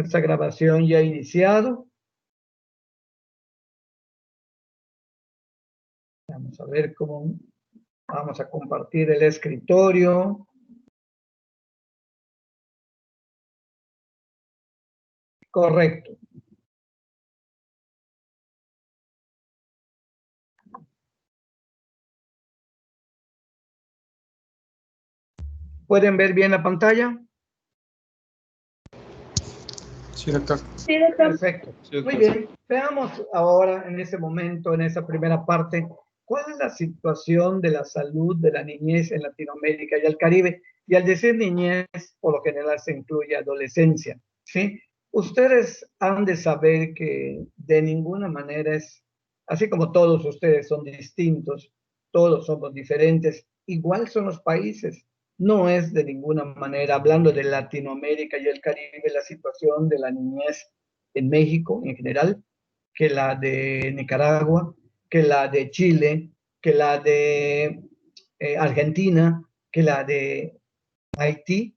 Nuestra grabación ya ha iniciado. Vamos a ver cómo vamos a compartir el escritorio. Correcto. ¿Pueden ver bien la pantalla? Sí, doctor. Sí, doctor. Perfecto. Sí, doctor. Muy bien. Veamos ahora, en este momento, en esa primera parte, cuál es la situación de la salud de la niñez en Latinoamérica y el Caribe. Y al decir niñez, por lo general se incluye adolescencia, ¿sí? Ustedes han de saber que de ninguna manera es, así como todos ustedes son distintos, todos somos diferentes, igual son los países. No es de ninguna manera, hablando de Latinoamérica y el Caribe, la situación de la niñez en México en general, que la de Nicaragua, que la de Chile, que la de Argentina, que la de Haití.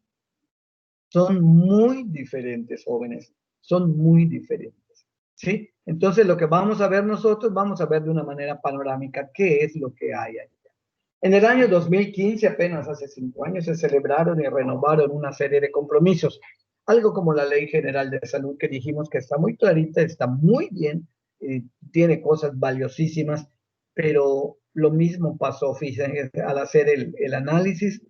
Son muy diferentes, jóvenes, son muy diferentes, ¿sí? Entonces, lo que vamos a ver nosotros, vamos a ver de una manera panorámica qué es lo que hay allá. En el año 2015, apenas hace 5 años, se celebraron y renovaron una serie de compromisos, algo como la Ley General de Salud, que dijimos que está muy clarita, está muy bien, tiene cosas valiosísimas, pero lo mismo pasó, fíjense, al hacer el análisis.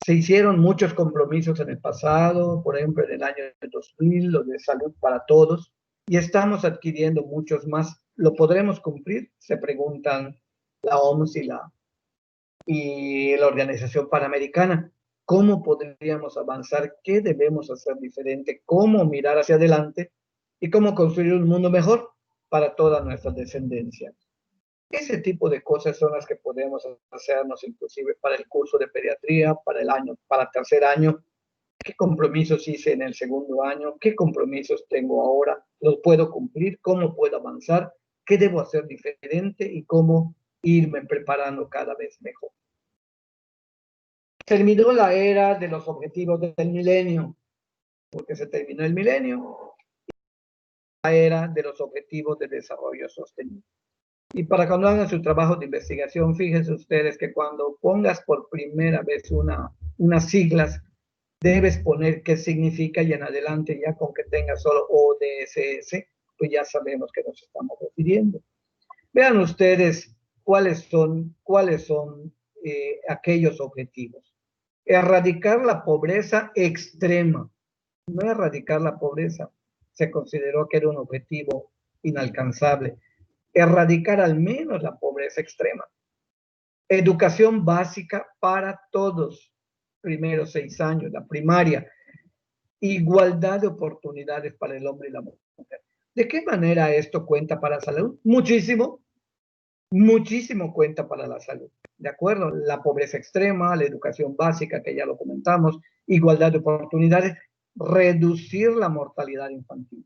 Se hicieron muchos compromisos en el pasado, por ejemplo, en el año 2000, lo de salud para todos, y estamos adquiriendo muchos más. ¿Lo podremos cumplir? Se preguntan la OMS y la Organización Panamericana. ¿Cómo podríamos avanzar? ¿Qué debemos hacer diferente? ¿Cómo mirar hacia adelante? ¿Y cómo construir un mundo mejor para toda nuestra descendencia? Ese tipo de cosas son las que podemos hacernos inclusive para el curso de pediatría, para el tercer año. ¿Qué compromisos hice en el segundo año? ¿Qué compromisos tengo ahora? ¿Los puedo cumplir? ¿Cómo puedo avanzar? ¿Qué debo hacer diferente? ¿Y cómo irme preparando cada vez mejor? Terminó la era de los objetivos del milenio, porque se terminó el milenio, la era de los objetivos de desarrollo sostenible. Y para cuando hagan su trabajo de investigación, fíjense ustedes que cuando pongas por primera vez unas siglas, debes poner qué significa y en adelante ya con que tengas solo ODSS, pues ya sabemos que nos estamos refiriendo. Vean ustedes cuáles son aquellos objetivos. Erradicar la pobreza extrema. No erradicar la pobreza. Se consideró que era un objetivo inalcanzable. Erradicar al menos la pobreza extrema. Educación básica para todos. Primeros 6 años, la primaria. Igualdad de oportunidades para el hombre y la mujer. ¿De qué manera esto cuenta para la salud? Muchísimo, muchísimo cuenta para la salud. ¿De acuerdo? La pobreza extrema, la educación básica, que ya lo comentamos, igualdad de oportunidades, reducir la mortalidad infantil.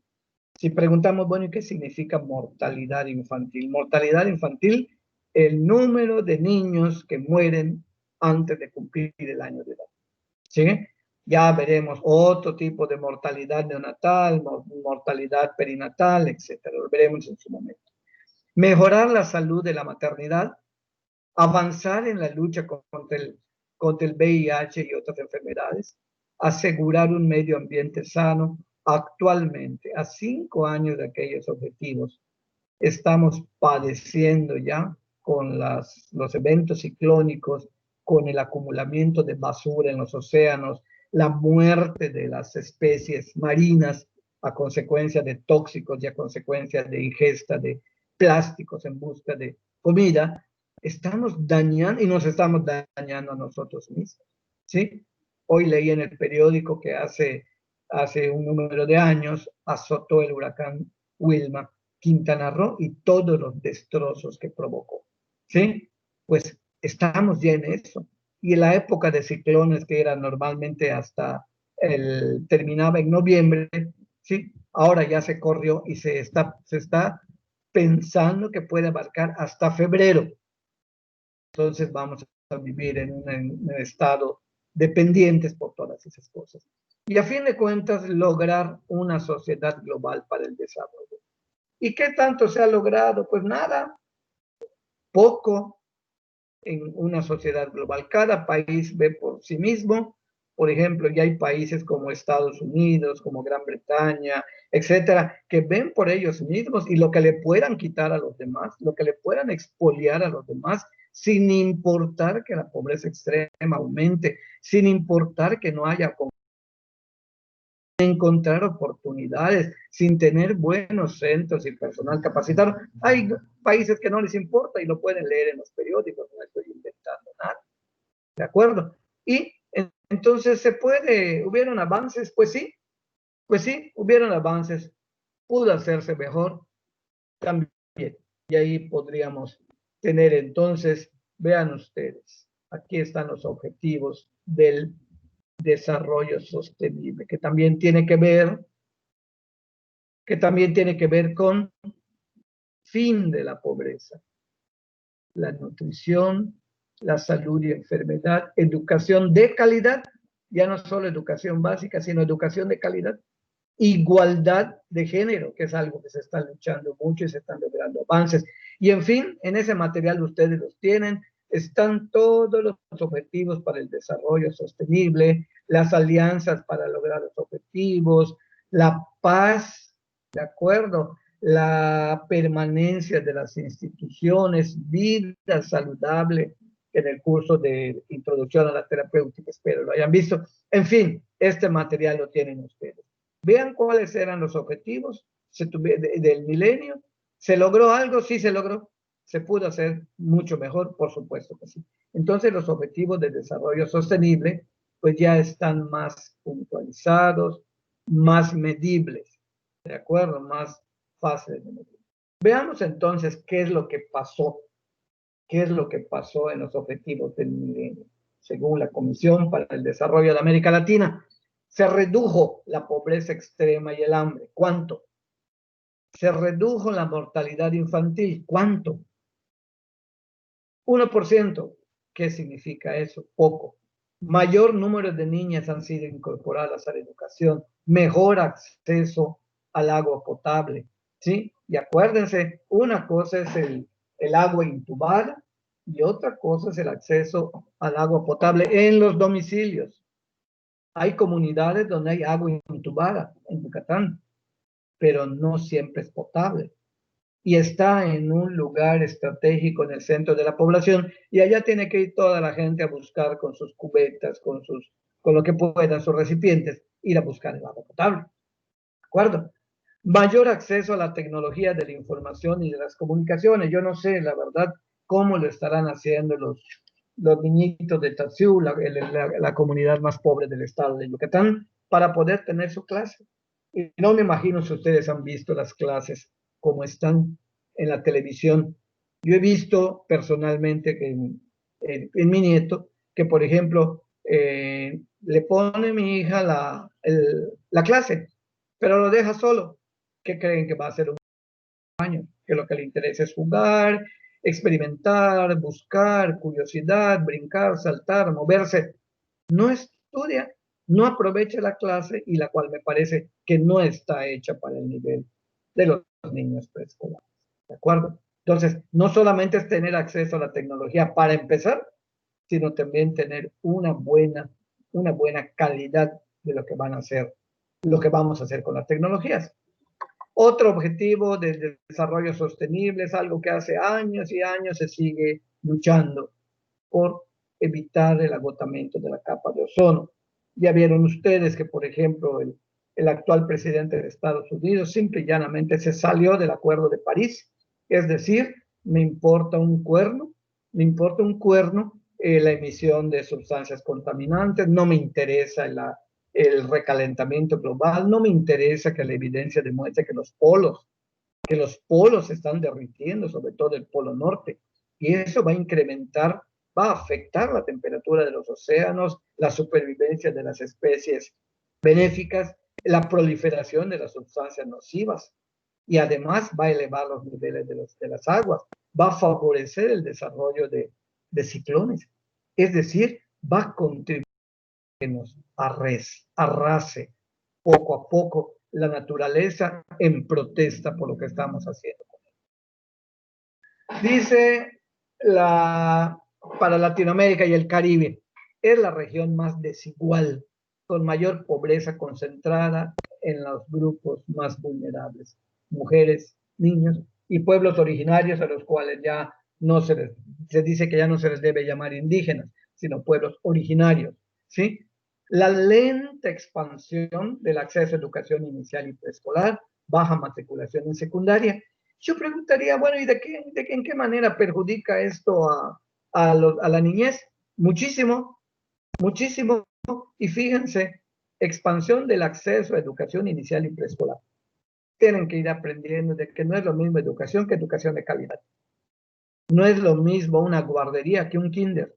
Si preguntamos, bueno, ¿y qué significa mortalidad infantil? Mortalidad infantil, el número de niños que mueren antes de cumplir el año de edad. ¿Sí? Ya veremos otro tipo de mortalidad neonatal, mortalidad perinatal, etcétera. Lo veremos en su momento. Mejorar la salud de la maternidad, avanzar en la lucha contra el VIH y otras enfermedades, asegurar un medio ambiente sano. Actualmente, a 5 años de aquellos objetivos, estamos padeciendo ya con los eventos ciclónicos, con el acumulamiento de basura en los océanos, la muerte de las especies marinas a consecuencia de tóxicos y a consecuencia de ingesta de plásticos en busca de comida. Estamos dañando y nos estamos dañando a nosotros mismos, ¿sí? Hoy leí en el periódico que hace un número de años azotó el huracán Wilma Quintana Roo y todos los destrozos que provocó, ¿sí? Pues estamos ya en eso. Y en la época de ciclones, que era normalmente terminaba en noviembre, ¿sí? Ahora ya se corrió y se está pensando que puede abarcar hasta febrero. Entonces vamos a vivir en un estado dependientes por todas esas cosas. y a fin de cuentas lograr una sociedad global para el desarrollo. ¿Y qué tanto se ha logrado? Pues nada, poco en una sociedad global. Cada país ve por sí mismo. Por ejemplo, ya hay países como Estados Unidos, como Gran Bretaña, etcétera, que ven por ellos mismos y lo que le puedan quitar a los demás, lo que le puedan expoliar a los demás, sin importar que la pobreza extrema aumente, sin importar que no haya encontrar oportunidades, sin tener buenos centros y personal capacitado. Hay países que no les importa y lo pueden leer en los periódicos, no estoy inventando nada, ¿de acuerdo? Y entonces se puede, hubieron avances, pues sí, hubieron avances, pudo hacerse mejor también. Y ahí podríamos tener entonces, vean ustedes, aquí están los objetivos del desarrollo sostenible, que también tiene que ver con fin de la pobreza, la nutrición, la salud y enfermedad, educación de calidad, ya no solo educación básica, sino educación de calidad, igualdad de género, que es algo que se está luchando mucho y se están logrando avances. Y en fin, en ese material ustedes los tienen, están todos los objetivos para el desarrollo sostenible, las alianzas para lograr los objetivos, la paz, ¿de acuerdo? La permanencia de las instituciones, vida saludable, en el curso de introducción a la terapéutica, espero lo hayan visto. En fin, este material lo tienen ustedes. Vean cuáles eran los objetivos del milenio. ¿Se logró algo? Sí se logró. ¿Se pudo hacer mucho mejor? Por supuesto que sí. Entonces los objetivos de desarrollo sostenible pues ya están más puntualizados, más medibles, ¿de acuerdo? Más fáciles de medir. Veamos entonces qué es lo que pasó, qué es lo que pasó en los objetivos del milenio, según la Comisión para el Desarrollo de América Latina. Se redujo la pobreza extrema y el hambre. ¿Cuánto? Se redujo la mortalidad infantil. ¿Cuánto? 1%. ¿Qué significa eso? Poco. Mayor número de niñas han sido incorporadas a la educación. Mejor acceso al agua potable. ¿Sí? Y acuérdense, una cosa es el agua intubada y otra cosa es el acceso al agua potable en los domicilios. Hay comunidades donde hay agua intubada en Yucatán, pero no siempre es potable. Y está en un lugar estratégico en el centro de la población y allá tiene que ir toda la gente a buscar con sus cubetas, con lo que puedan, sus recipientes, ir a buscar el agua potable. ¿De acuerdo? Mayor acceso a la tecnología de la información y de las comunicaciones. Yo no sé, la verdad, cómo lo estarán haciendo los niñitos de Taziú, la comunidad más pobre del estado de Yucatán, para poder tener su clase. Y no me imagino si ustedes han visto las clases como están en la televisión. Yo he visto personalmente que en mi nieto que, por ejemplo, le pone mi hija la clase, pero lo deja solo. ¿Qué creen que va a hacer un año? Que lo que le interesa es jugar, experimentar, buscar, curiosidad, brincar, saltar, moverse. No estudia, no aprovecha la clase y la cual me parece que no está hecha para el nivel de los niños preescolares. ¿De acuerdo? Entonces, no solamente es tener acceso a la tecnología para empezar, sino también tener una buena calidad de lo que van a hacer, lo que vamos a hacer con las tecnologías. Otro objetivo del desarrollo sostenible es algo que hace años y años se sigue luchando por evitar el agotamiento de la capa de ozono. Ya vieron ustedes que, por ejemplo, el actual presidente de Estados Unidos simple y llanamente se salió del Acuerdo de París. Es decir, me importa un cuerno la emisión de sustancias contaminantes, no me interesa el recalentamiento global, no me interesa que la evidencia demuestre que los polos se están derritiendo, sobre todo el polo norte, y eso va a incrementar, va a afectar la temperatura de los océanos, la supervivencia de las especies benéficas, la proliferación de las sustancias nocivas, y además va a elevar los niveles de las aguas, va a favorecer el desarrollo de ciclones, es decir, va a contribuir nos arrase poco a poco la naturaleza en protesta por lo que estamos haciendo. Dice para Latinoamérica y el Caribe, es la región más desigual, con mayor pobreza concentrada en los grupos más vulnerables, mujeres, niños y pueblos originarios a los cuales ya no se dice que ya no se les debe llamar indígenas, sino pueblos originarios, ¿sí? La lenta expansión del acceso a educación inicial y preescolar, baja matriculación en secundaria. Yo preguntaría, bueno, ¿y en qué manera perjudica esto a la niñez? Muchísimo, muchísimo. Y fíjense, expansión del acceso a educación inicial y preescolar. Tienen que ir aprendiendo de que no es lo mismo educación que educación de calidad. No es lo mismo una guardería que un kinder,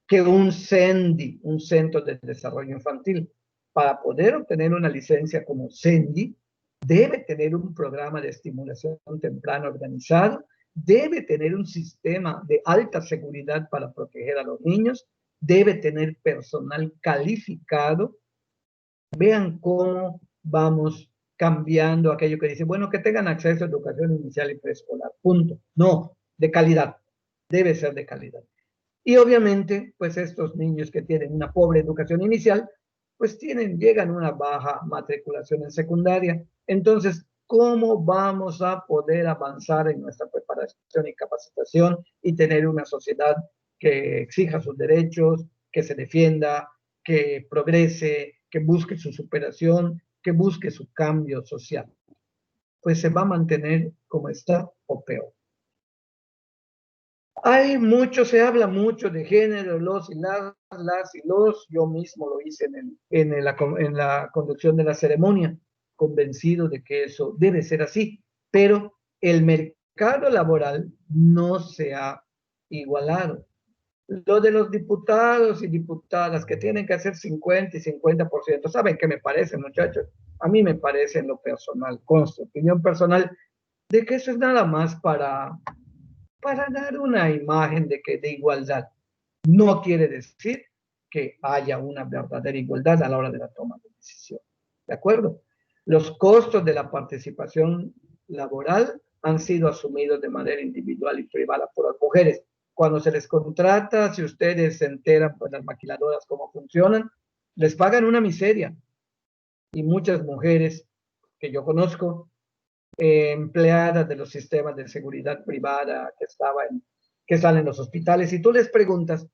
que un CENDI, un Centro de Desarrollo Infantil. Para poder obtener una licencia como CENDI, debe tener un programa de estimulación temprana organizado, debe tener un sistema de alta seguridad para proteger a los niños, debe tener personal calificado. Vean cómo vamos cambiando aquello que dice, bueno, que tengan acceso a educación inicial y preescolar, punto. No, de calidad, debe ser de calidad. Y obviamente, pues estos niños que tienen una pobre educación inicial, pues llegan a una baja matriculación en secundaria. Entonces, ¿cómo vamos a poder avanzar en nuestra preparación y capacitación y tener una sociedad que exija sus derechos, que se defienda, que progrese, que busque su superación, que busque su cambio social? Pues se va a mantener como está o peor. Se habla mucho de género, los y las y los. Yo mismo lo hice en la conducción de la ceremonia, convencido de que eso debe ser así, pero el mercado laboral no se ha igualado. Lo de los diputados y diputadas que tienen que hacer 50 y 50%, ¿saben qué me parece, muchachos? A mí me parece en lo personal, con su opinión personal, de que eso es nada más para dar una imagen de igualdad. No quiere decir que haya una verdadera igualdad a la hora de la toma de decisión. ¿De acuerdo? Los costos de la participación laboral han sido asumidos de manera individual y privada por las mujeres. Cuando se les contrata, si ustedes se enteran, pues las maquiladoras cómo funcionan, les pagan una miseria. Y muchas mujeres que yo conozco empleadas de los sistemas de seguridad privada que están en los hospitales, y tú les preguntas,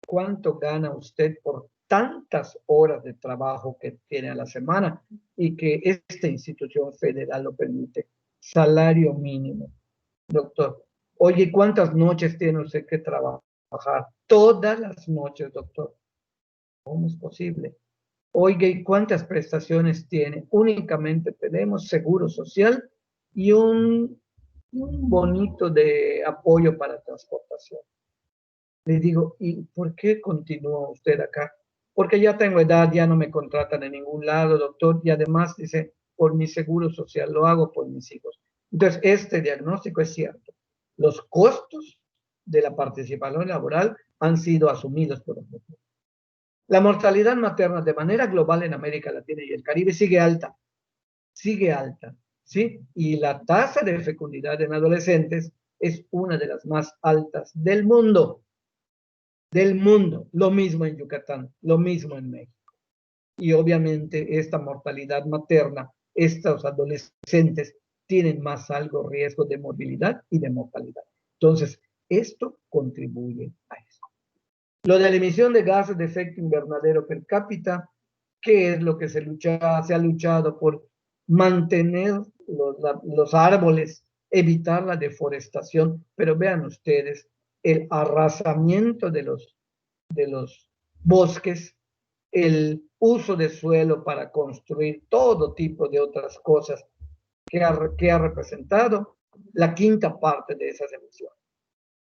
¿cuánto gana usted por tantas horas de trabajo que tiene a la semana y que esta institución federal lo permite? Salario mínimo, doctor. Oye, ¿cuántas noches tiene usted que trabajar? Todas las noches, doctor. ¿Cómo es posible? Oiga, ¿y cuántas prestaciones tiene? Únicamente tenemos seguro social y un bonito de apoyo para transportación. Le digo, ¿y por qué continúa usted acá? Porque ya tengo edad, ya no me contratan en ningún lado, doctor, y además dice, por mi seguro social, lo hago por mis hijos. Entonces, este diagnóstico es cierto. Los costos de la participación laboral han sido asumidos por los mujeres. La mortalidad materna de manera global en América Latina y el Caribe sigue alta, ¿sí? Y la tasa de fecundidad en adolescentes es una de las más altas del mundo. Del mundo. Lo mismo en Yucatán, lo mismo en México. Y obviamente esta mortalidad materna, estos adolescentes tienen más alto riesgo de morbilidad y de mortalidad. Entonces, esto contribuye a eso. Lo de la emisión de gases de efecto invernadero per cápita, ¿qué es lo que se ha luchado por mantener los árboles, evitar la deforestación? Pero vean ustedes, el arrasamiento de los bosques, el uso de suelo para construir todo tipo de otras cosas que ha representado la quinta parte de esas emisiones.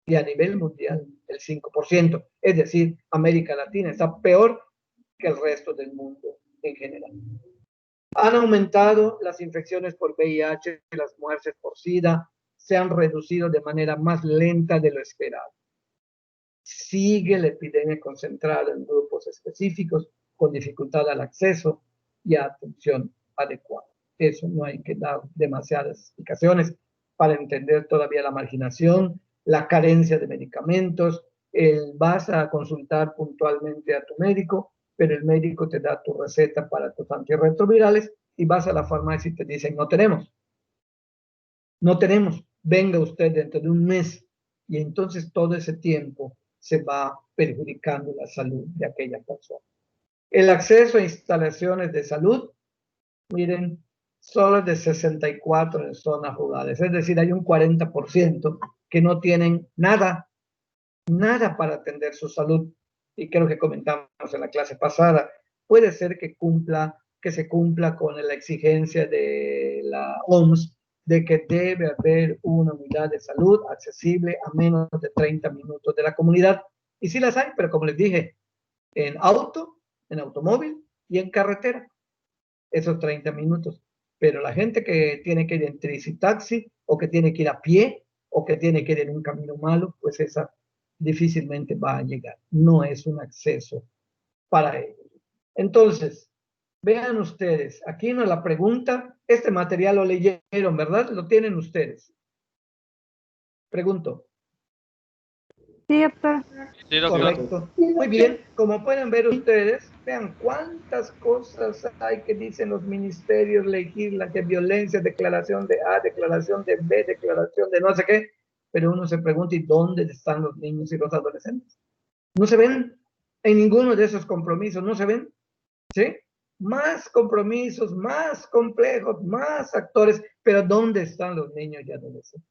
Y a nivel mundial, el 5%. Es decir, América Latina está peor que el resto del mundo en general. Han aumentado las infecciones por VIH, las muertes por SIDA, se han reducido de manera más lenta de lo esperado. Sigue la epidemia concentrada en grupos específicos, con dificultad al acceso y a atención adecuada. Eso no hay que dar demasiadas explicaciones para entender todavía la marginación, la carencia de medicamentos. Vas a consultar puntualmente a tu médico, pero el médico te da tu receta para tus antirretrovirales y vas a la farmacia y te dicen, no tenemos, venga usted dentro de un mes. Y entonces todo ese tiempo se va perjudicando la salud de aquella persona. El acceso a instalaciones de salud, miren, solo es de 64 en zonas rurales, es decir, hay un 40% que no tienen nada para atender su salud. Y creo que comentamos en la clase pasada, puede ser que se cumpla con la exigencia de la OMS de que debe haber una unidad de salud accesible a menos de 30 minutos de la comunidad. Y sí las hay, pero como les dije, en automóvil y en carretera, esos 30 minutos. Pero la gente que tiene que ir en taxi, o que tiene que ir a pie, o que tiene que ir en un camino malo, pues esa difícilmente va a llegar. No es un acceso para ellos. Entonces, vean ustedes, aquí nos la pregunta, este material lo leyeron, ¿verdad? Lo tienen ustedes. Pregunto. Sí, doctor. Sí, doctor. Correcto. Muy bien, como pueden ver ustedes, vean cuántas cosas hay que dicen los ministerios legislan, violencia, declaración de A, declaración de B, declaración de no sé qué, pero uno se pregunta, ¿y dónde están los niños y los adolescentes? No se ven en ninguno de esos compromisos, no se ven, ¿sí? Más compromisos, más complejos, más actores, pero ¿dónde están los niños y adolescentes?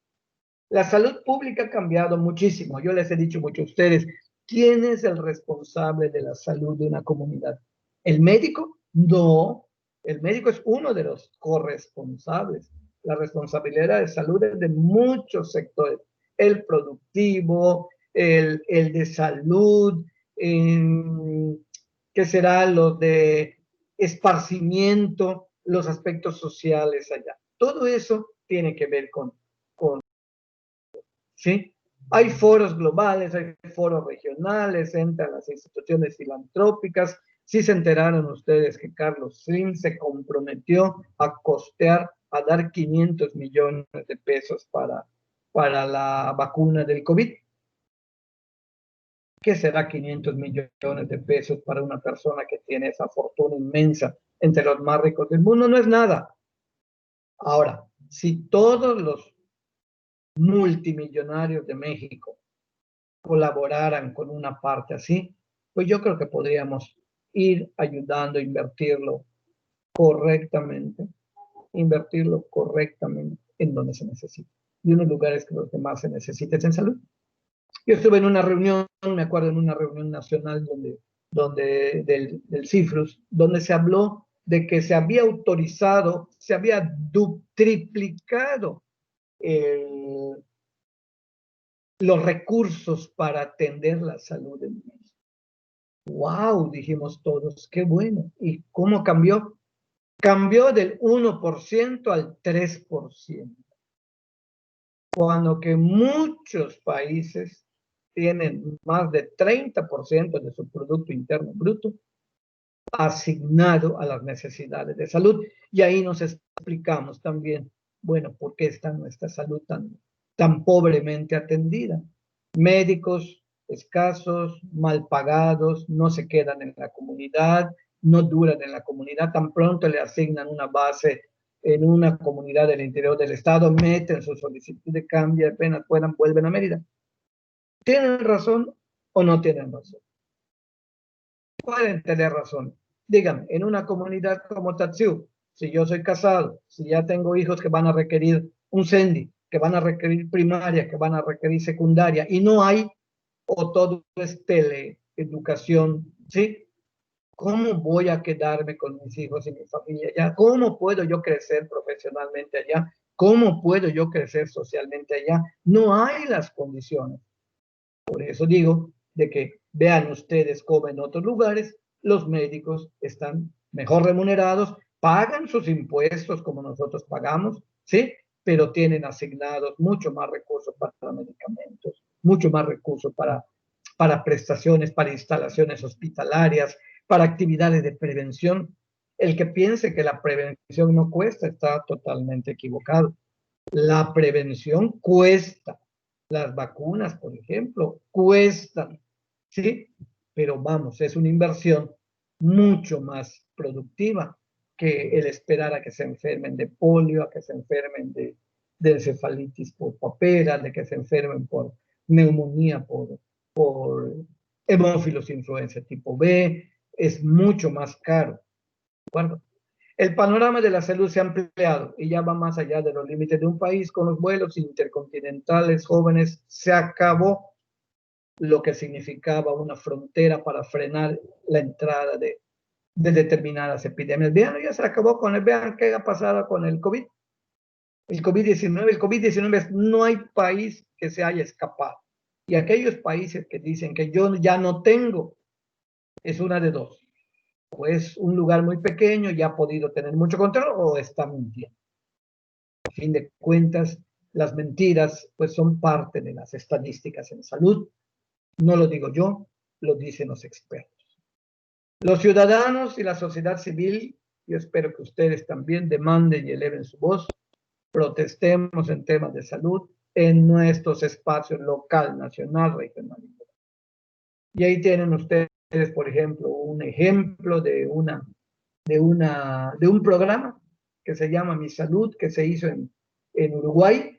La salud pública ha cambiado muchísimo. Yo les he dicho mucho a ustedes, ¿quién es el responsable de la salud de una comunidad? ¿El médico? No, el médico es uno de los corresponsables. La responsabilidad de salud es de muchos sectores. El productivo, el de salud, ¿qué será lo de esparcimiento, los aspectos sociales allá? Todo eso tiene que ver con ¿sí? Hay foros globales, hay foros regionales, entran las instituciones filantrópicas. Sí se enteraron ustedes que Carlos Slim se comprometió a costear, a dar 500 millones de pesos para la vacuna del COVID. ¿Qué será 500 millones de pesos para una persona que tiene esa fortuna inmensa entre los más ricos del mundo? No es nada. Ahora, si todos los multimillonarios de México colaboraran con una parte así, pues yo creo que podríamos ir ayudando a invertirlo correctamente en donde se necesita. Y unos lugares que los demás se necesiten en salud. Yo estuve en una reunión, me acuerdo, en una reunión nacional del CIFRUS, donde se habló de que se había autorizado, se había triplicado los recursos para atender la salud del niño. ¡Wow! Dijimos todos, qué bueno. ¿Y cómo cambió? Cambió del 1% al 3%. Cuando que muchos países tienen más de 30% de su Producto Interno Bruto asignado a las necesidades de salud. Y ahí nos explicamos también, bueno, ¿por qué está nuestra salud tan pobremente atendida? Médicos escasos, mal pagados, no se quedan en la comunidad, no duran en la comunidad, tan pronto le asignan una base en una comunidad del interior del estado, meten su solicitud de cambio, apenas puedan, vuelven a Mérida. ¿Tienen razón o no tienen razón? Pueden tener razón. Díganme, en una comunidad como Tatsiu, si yo soy casado, si ya tengo hijos que van a requerir un CENDI, que van a requerir primaria, que van a requerir secundaria, y no hay, o todo es teleeducación, ¿sí? ¿Cómo voy a quedarme con mis hijos y mi familia allá? ¿Cómo puedo yo crecer profesionalmente allá? ¿Cómo puedo yo crecer socialmente allá? No hay las condiciones. Por eso digo de que vean ustedes cómo en otros lugares los médicos están mejor remunerados, pagan sus impuestos como nosotros pagamos, ¿sí? Pero tienen asignados mucho más recursos para medicamentos, mucho más recursos para prestaciones, para instalaciones hospitalarias, para actividades de prevención. El que piense que la prevención no cuesta está totalmente equivocado. La prevención cuesta. Las vacunas, por ejemplo, cuestan, ¿sí? Pero vamos, es una inversión mucho más productiva que el esperar a que se enfermen de polio, a que se enfermen de encefalitis por papera, de que se enfermen por neumonía, por hemófilos influenza tipo B, es mucho más caro, ¿de acuerdo? El panorama de la salud se ha ampliado y ya va más allá de los límites de un país con los vuelos intercontinentales jóvenes. Se acabó lo que significaba una frontera para frenar la entrada de determinadas epidemias. Vean, ya se acabó con el, vean qué ha pasado con el COVID. El COVID-19 no hay país que se haya escapado. Y aquellos países que dicen que yo ya no tengo, es una de dos. O es un lugar muy pequeño y ha podido tener mucho control o está mintiendo. A fin de cuentas, las mentiras pues son parte de las estadísticas en salud. No lo digo yo, lo dicen los expertos. Los ciudadanos y la sociedad civil, yo espero que ustedes también demanden y eleven su voz, protestemos en temas de salud en nuestros espacios local, nacional, regional. Y ahí tienen ustedes, por ejemplo, un ejemplo de un programa que se llama Mi Salud, que se hizo en Uruguay,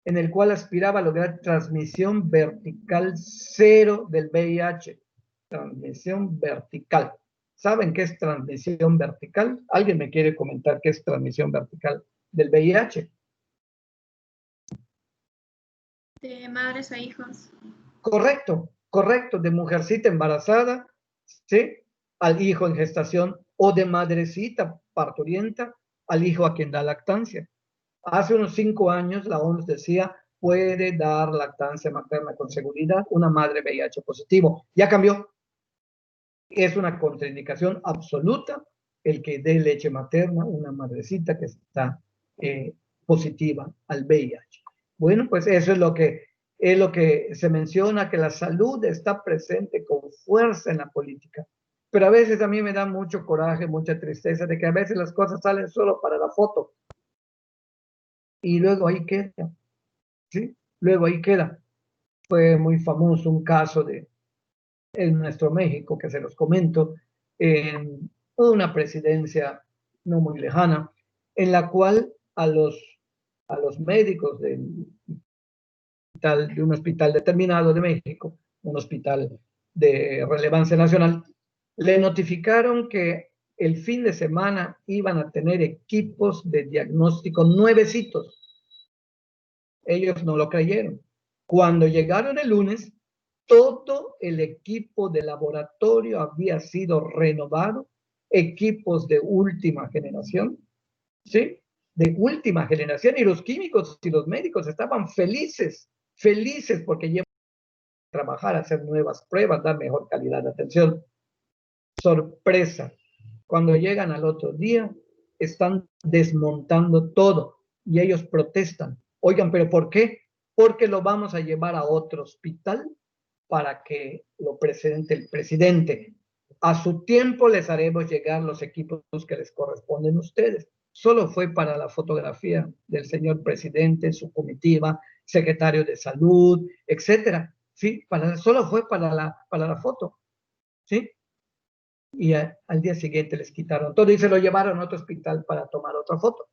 en el cual aspiraba a lograr transmisión vertical cero del VIH. Transmisión vertical. ¿Saben qué es transmisión vertical? ¿Alguien me quiere comentar qué es transmisión vertical del VIH? De madres a hijos. Correcto, correcto, de mujercita embarazada, ¿sí? Al hijo en gestación o de madrecita parturienta al hijo a quien da lactancia. Hace unos 5 años la OMS decía, puede dar lactancia materna con seguridad una madre VIH positivo. Ya cambió. Es una contraindicación absoluta el que dé leche materna una madrecita que está positiva al VIH. Bueno, pues eso es lo que se menciona, que la salud está presente con fuerza en la política. Pero a veces a mí me da mucho coraje, mucha tristeza de que a veces las cosas salen solo para la foto. Y luego ahí queda, ¿sí? Luego ahí queda. Fue muy famoso un caso en nuestro México, que se los comento, en una presidencia no muy lejana, en la cual a los médicos de un hospital determinado de México, un hospital de relevancia nacional, le notificaron que el fin de semana iban a tener equipos de diagnóstico nuevecitos. Ellos no lo creyeron. Cuando llegaron el lunes, todo el equipo de laboratorio había sido renovado, equipos de última generación, ¿sí? De última generación, y los químicos y los médicos estaban felices, felices porque llevan a trabajar, a hacer nuevas pruebas, dar mejor calidad de atención. Sorpresa, cuando llegan al otro día, están desmontando todo y ellos protestan. Oigan, ¿pero por qué? Porque lo vamos a llevar a otro hospital para que lo presente el presidente. A su tiempo les haremos llegar los equipos que les corresponden a ustedes. Solo fue para la fotografía del señor presidente, su comitiva, secretario de salud, etcétera. Sí, solo fue para la foto. ¿Sí? Y al día siguiente les quitaron todo y se lo llevaron a otro hospital para tomar otra foto.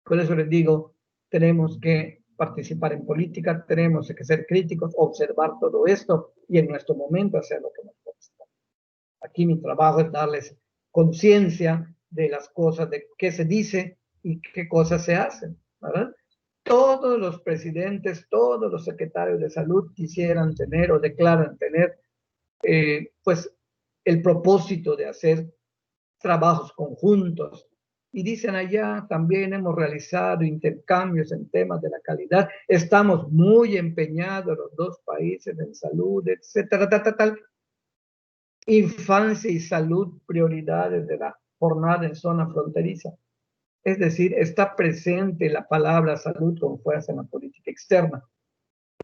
Por eso les digo, tenemos que participar en política, tenemos que ser críticos, observar todo esto y en nuestro momento hacer lo que nos corresponde. Aquí mi trabajo es darles conciencia de las cosas, de qué se dice y qué cosas se hacen, ¿verdad? Todos los presidentes, todos los secretarios de salud quisieran tener o declaran tener, pues, el propósito de hacer trabajos conjuntos. Y dicen allá, también hemos realizado intercambios en temas de la calidad, estamos muy empeñados los dos países en salud, etcétera, tal. Infancia y salud, prioridades de la jornada en zona fronteriza. Es decir, está presente la palabra salud con fuerza en la política externa.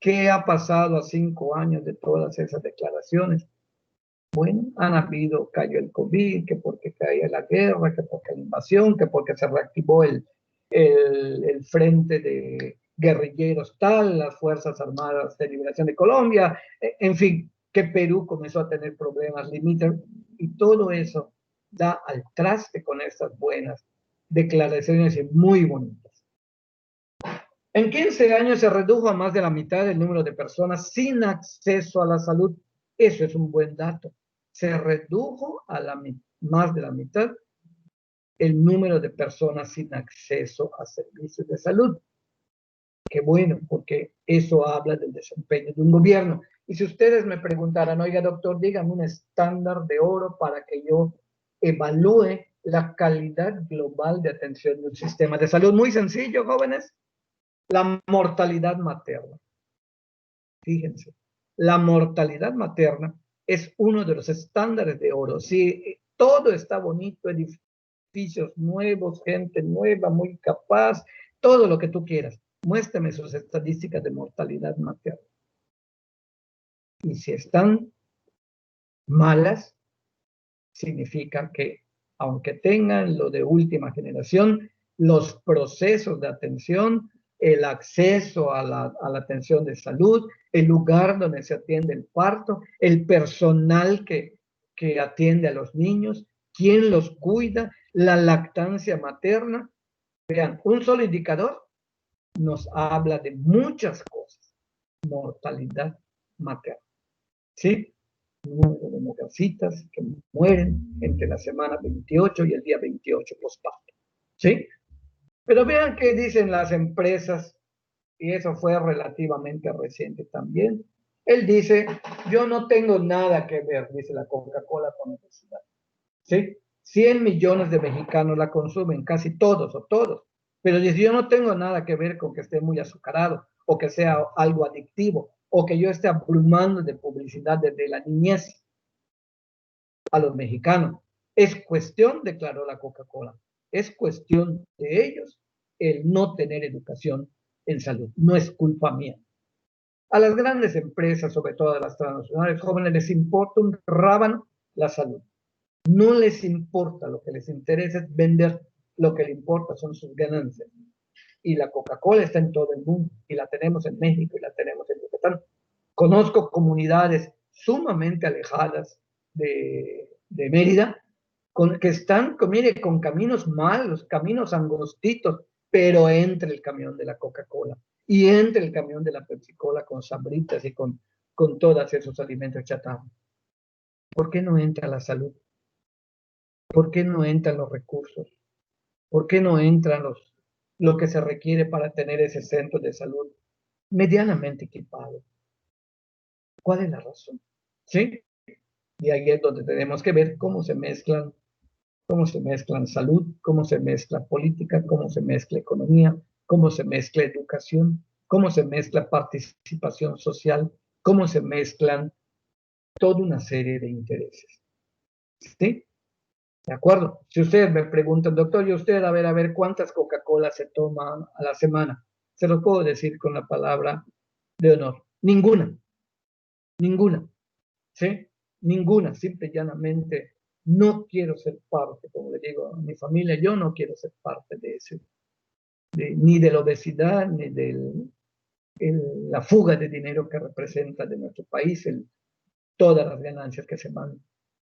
¿Qué ha pasado a 5 años de todas esas declaraciones? Bueno, cayó el COVID, que porque caía la guerra, que porque la invasión, que porque se reactivó el frente de guerrilleros tal, las Fuerzas Armadas de Liberación de Colombia, en fin, que Perú comenzó a tener problemas limítrofes y todo eso da al traste con estas buenas declaraciones muy bonitas. En 15 años se redujo a más de la mitad el número de personas sin acceso a la salud. Eso es un buen dato. Se redujo a más de la mitad el número de personas sin acceso a servicios de salud. Qué bueno, porque eso habla del desempeño de un gobierno. Y si ustedes me preguntaran, oiga, doctor, dígame un estándar de oro para que yo evalúe la calidad global de atención de un sistema de salud. Muy sencillo, jóvenes. La mortalidad materna. Fíjense, la mortalidad materna es uno de los estándares de oro. Si todo está bonito, edificios nuevos, gente nueva, muy capaz, todo lo que tú quieras, muéstrame sus estadísticas de mortalidad materna. Y si están malas, significa que aunque tengan lo de última generación, los procesos de atención, el acceso a la atención de salud, el lugar donde se atiende el parto, el personal que atiende a los niños, quién los cuida, la lactancia materna. Vean, un solo indicador nos habla de muchas cosas. Mortalidad materna. ¿Sí? Número de mujercitas que mueren entre la semana 28 y el día 28 postparto. ¿Sí? Pero vean qué dicen las empresas, y eso fue relativamente reciente también. Él dice, yo no tengo nada que ver, dice la Coca-Cola con obesidad. ¿Sí? 100 millones de mexicanos la consumen, casi todos o todos. Pero dice, yo no tengo nada que ver con que esté muy azucarado o que sea algo adictivo o que yo esté abrumando de publicidad desde la niñez a los mexicanos. Es cuestión, declaró la Coca-Cola, es cuestión de ellos el no tener educación en salud. No es culpa mía. A las grandes empresas, sobre todo a las transnacionales jóvenes, les importa un rábano la salud. No les importa, lo que les interesa es vender, lo que les importa son sus ganancias. Y la Coca-Cola está en todo el mundo, y la tenemos en México, y la tenemos en Yucatán. Conozco comunidades sumamente alejadas de Mérida, que están, mire, con caminos malos, caminos angostitos, pero entre el camión de la Coca-Cola y entre el camión de la Pepsi-Cola con sabritas y con todos esos alimentos chatarra. ¿Por qué no entra la salud? ¿Por qué no entran los recursos? ¿Por qué no entran lo que se requiere para tener ese centro de salud medianamente equipado? ¿Cuál es la razón? ¿Sí? Y ahí es donde tenemos que ver cómo se mezclan salud, cómo se mezcla política, cómo se mezcla economía, cómo se mezcla educación, cómo se mezcla participación social, cómo se mezclan toda una serie de intereses. ¿Sí? ¿De acuerdo? Si ustedes me preguntan, doctor, y usted, a ver, ¿cuántas Coca-Cola se toman a la semana? Se lo puedo decir con la palabra de honor. Ninguna. Ninguna. ¿Sí? Ninguna. Simple y llanamente no quiero ser parte, como le digo a mi familia, yo no quiero ser parte de ese, ni de la obesidad, ni de la fuga de dinero que representa de nuestro país, todas las ganancias que se van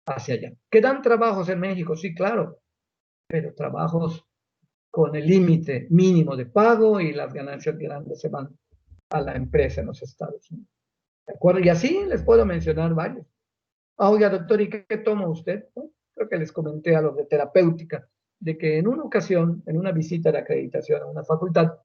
hacia allá. ¿Que dan trabajos en México? Sí, claro, pero trabajos con el límite mínimo de pago y las ganancias grandes se van a la empresa en los Estados Unidos. ¿De acuerdo? Y así les puedo mencionar varios. Oiga, doctor, ¿y qué toma usted? ¿No? Creo que les comenté a los de terapéutica de que en una ocasión, en una visita de acreditación a una facultad,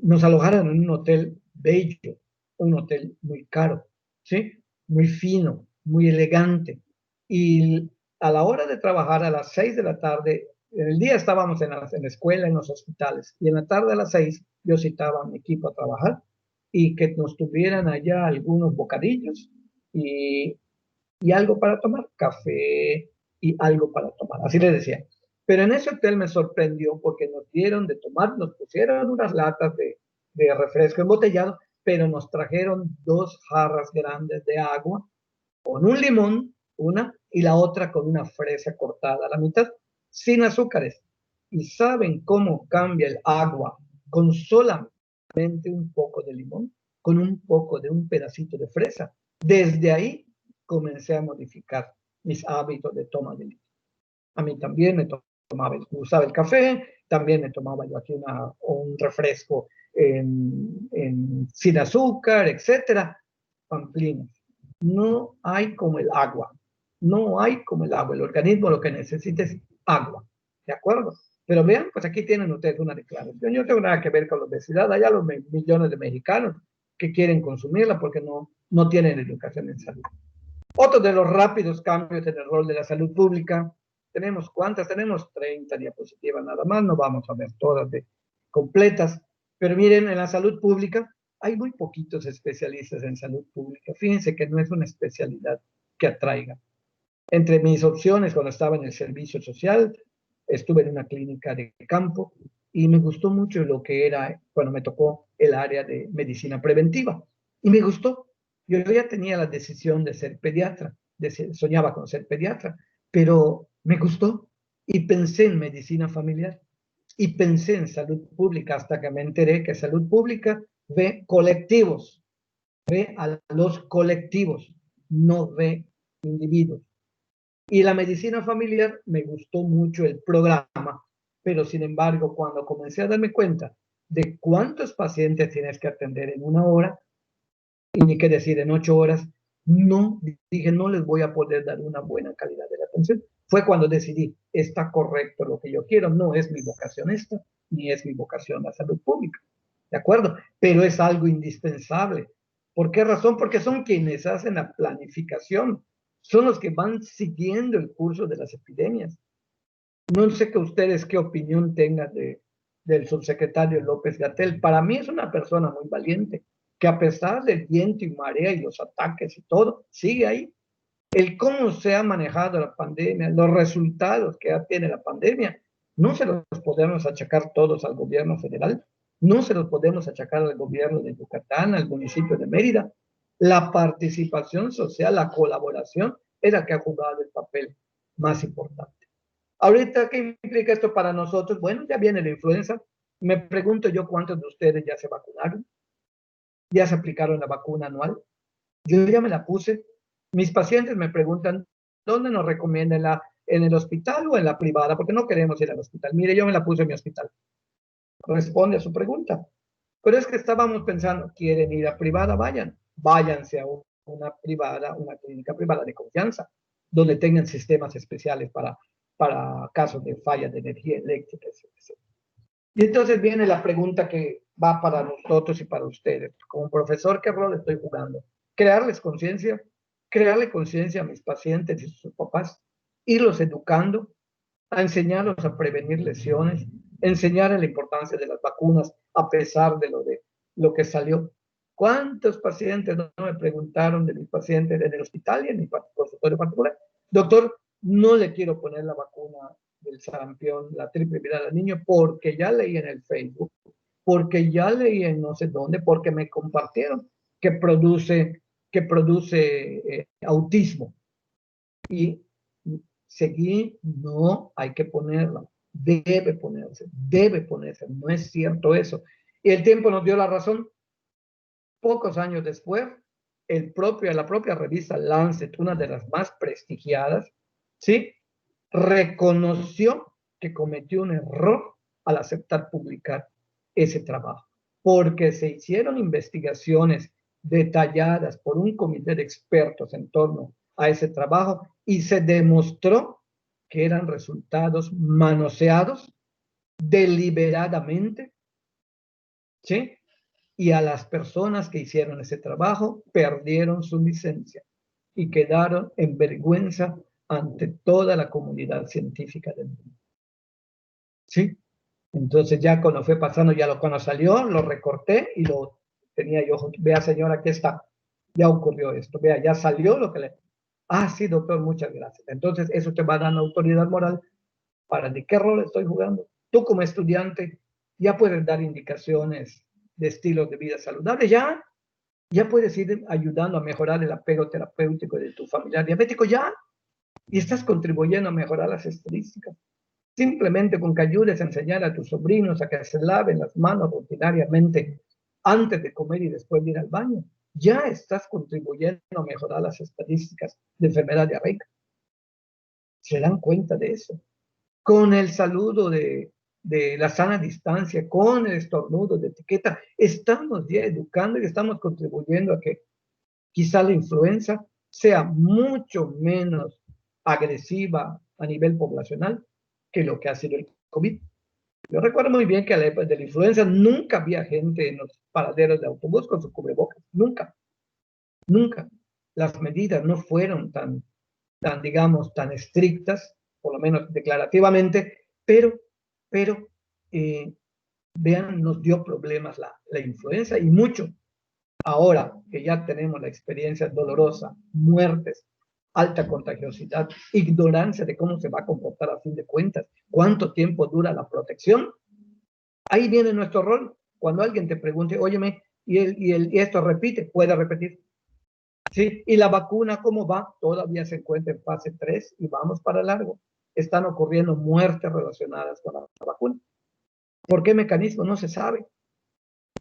nos alojaron en un hotel bello, un hotel muy caro, ¿sí? Muy fino, muy elegante. Y a la hora de trabajar, a las 6 de la tarde, en el día estábamos en la escuela, en los hospitales, y en la tarde a las 6 yo citaba a mi equipo a trabajar y que nos tuvieran allá algunos bocadillos y, y algo para tomar, café y algo para tomar, así les decía. Pero en ese hotel me sorprendió porque nos dieron de tomar, nos pusieron unas latas de refresco embotellado, pero nos trajeron 2 jarras grandes de agua con un limón, una, y la otra con una fresa cortada a la mitad, sin azúcares. ¿Y saben cómo cambia el agua con solamente un poco de limón, con un poco de un pedacito de fresa? Desde ahí comencé a modificar mis hábitos de toma de líquido. A mí también me usaba el café, también me tomaba yo aquí un refresco sin azúcar, etcétera. Pamplinas. No hay como el agua. No hay como el agua. El organismo lo que necesita es agua. ¿De acuerdo? Pero vean, pues aquí tienen ustedes una declaración. Yo no tengo nada que ver con la obesidad. Hay a los millones de mexicanos que quieren consumirla porque no tienen educación en salud. Otro de los rápidos cambios en el rol de la salud pública. ¿Tenemos cuántas? Tenemos 30 diapositivas nada más. No vamos a ver todas completas. Pero miren, en la salud pública hay muy poquitos especialistas en salud pública. Fíjense que no es una especialidad que atraiga. Entre mis opciones, cuando estaba en el servicio social, estuve en una clínica de campo y me gustó mucho lo que era cuando me tocó el área de medicina preventiva. Y me gustó. Yo ya tenía la decisión de ser pediatra, soñaba con ser pediatra, pero me gustó y pensé en medicina familiar y pensé en salud pública hasta que me enteré que salud pública ve colectivos, ve a los colectivos, no ve individuos. Y la medicina familiar me gustó mucho el programa, pero sin embargo, cuando comencé a darme cuenta de cuántos pacientes tienes que atender en una hora, y ni qué decir en 8 horas, no, dije, no les voy a poder dar una buena calidad de la atención. Fue cuando decidí, está correcto lo que yo quiero, no es mi vocación esta, ni es mi vocación la salud pública, ¿de acuerdo? Pero es algo indispensable. ¿Por qué razón? Porque son quienes hacen la planificación, son los que van siguiendo el curso de las epidemias. No sé que ustedes qué opinión tengan del subsecretario López-Gatell. Para mí es una persona muy valiente, que a pesar del viento y marea y los ataques y todo, sigue ahí. El cómo se ha manejado la pandemia, los resultados que tiene la pandemia, no se los podemos achacar todos al gobierno federal, no se los podemos achacar al gobierno de Yucatán, al municipio de Mérida. La participación social, la colaboración, es la que ha jugado el papel más importante. Ahorita, ¿qué implica esto para nosotros? Bueno, ya viene la influenza. Me pregunto yo cuántos de ustedes ya se vacunaron, ya se aplicaron la vacuna anual. Yo ya me la puse. Mis pacientes me preguntan, ¿dónde nos recomiendan? ¿En el hospital o en la privada? Porque no queremos ir al hospital. Mire, yo me la puse en mi hospital. Responde a su pregunta. Pero es que estábamos pensando, ¿quieren ir a privada? Váyanse a una privada, una clínica privada de confianza, donde tengan sistemas especiales para casos de falla de energía eléctrica, etc. Y entonces viene la pregunta que va para nosotros y para ustedes. Como profesor, ¿qué rol estoy jugando? Crearles conciencia, crearle conciencia a mis pacientes y sus papás, irlos educando, a enseñarlos a prevenir lesiones, enseñarles la importancia de las vacunas a pesar de lo que salió. ¿Cuántos pacientes no me preguntaron de mis pacientes en el hospital y en mi consultorio particular? Doctor, no le quiero poner la vacuna del sarampión, la triple viral al niño, porque ya leí en el Facebook, porque ya leí en no sé dónde, porque me compartieron que produce autismo. Y seguí, no hay que ponerla, debe ponerse, no es cierto eso. Y el tiempo nos dio la razón. Pocos años después, la propia revista Lancet, una de las más prestigiadas, ¿sí?, reconoció que cometió un error al aceptar publicar ese trabajo, porque se hicieron investigaciones detalladas por un comité de expertos en torno a ese trabajo y se demostró que eran resultados manoseados deliberadamente, ¿sí? Y a las personas que hicieron ese trabajo perdieron su licencia y quedaron en vergüenza ante toda la comunidad científica del mundo. ¿Sí? Entonces ya cuando fue pasando, cuando salió, lo recorté y lo tenía yo. Vea, señora, aquí está. Ya ocurrió esto. Vea, ya salió lo que le... Ah, sí, doctor, muchas gracias. Entonces eso te va dando autoridad moral para de qué rol estoy jugando. Tú como estudiante ya puedes dar indicaciones de estilos de vida saludables. Ya Ya puedes ir ayudando a mejorar el apego terapéutico de tu familiar diabético, ya, y estás contribuyendo a mejorar las estadísticas. Simplemente con que ayudes a enseñar a tus sobrinos a que se laven las manos rutinariamente antes de comer y después de ir al baño, ya estás contribuyendo a mejorar las estadísticas de enfermedad diarreica. ¿Se dan cuenta de eso? Con el saludo de la sana distancia, con el estornudo de etiqueta, estamos ya educando y estamos contribuyendo a que quizá la influenza sea mucho menos agresiva a nivel poblacional que lo que ha sido el COVID. Yo recuerdo muy bien que a la época de la influenza nunca había gente en los paraderos de autobús con su cubrebocas, nunca, nunca. Las medidas no fueron digamos, tan estrictas, por lo menos declarativamente, pero eh, vean, nos dio problemas la influenza y mucho. Ahora que ya tenemos la experiencia dolorosa, muertes, alta contagiosidad, ignorancia de cómo se va a comportar a fin de cuentas, cuánto tiempo dura la protección, ahí viene nuestro rol. Cuando alguien te pregunte, óyeme, y esto repite, puede repetir. ¿Sí? Y la vacuna, ¿cómo va? Todavía se encuentra en fase 3 y vamos para largo. Están ocurriendo muertes relacionadas con la vacuna. ¿Por qué mecanismo? No se sabe.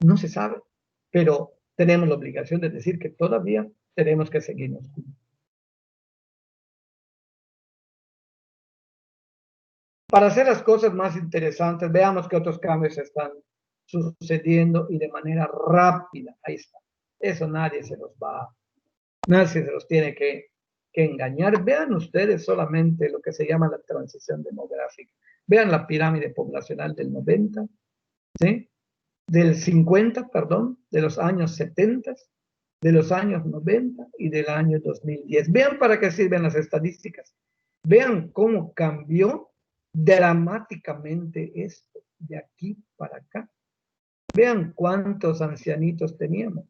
No se sabe. Pero tenemos la obligación de decir que todavía tenemos que seguirnos. Para hacer las cosas más interesantes, veamos qué otros cambios están sucediendo y de manera rápida. Ahí está. Eso nadie se los tiene que engañar. Vean ustedes solamente lo que se llama la transición demográfica. Vean la pirámide poblacional del 90, ¿sí? Del 50, perdón, de los años 70, de los años 90 y del año 2010. Vean para qué sirven las estadísticas. Vean cómo cambió dramáticamente esto de aquí para acá. Vean cuántos ancianitos teníamos.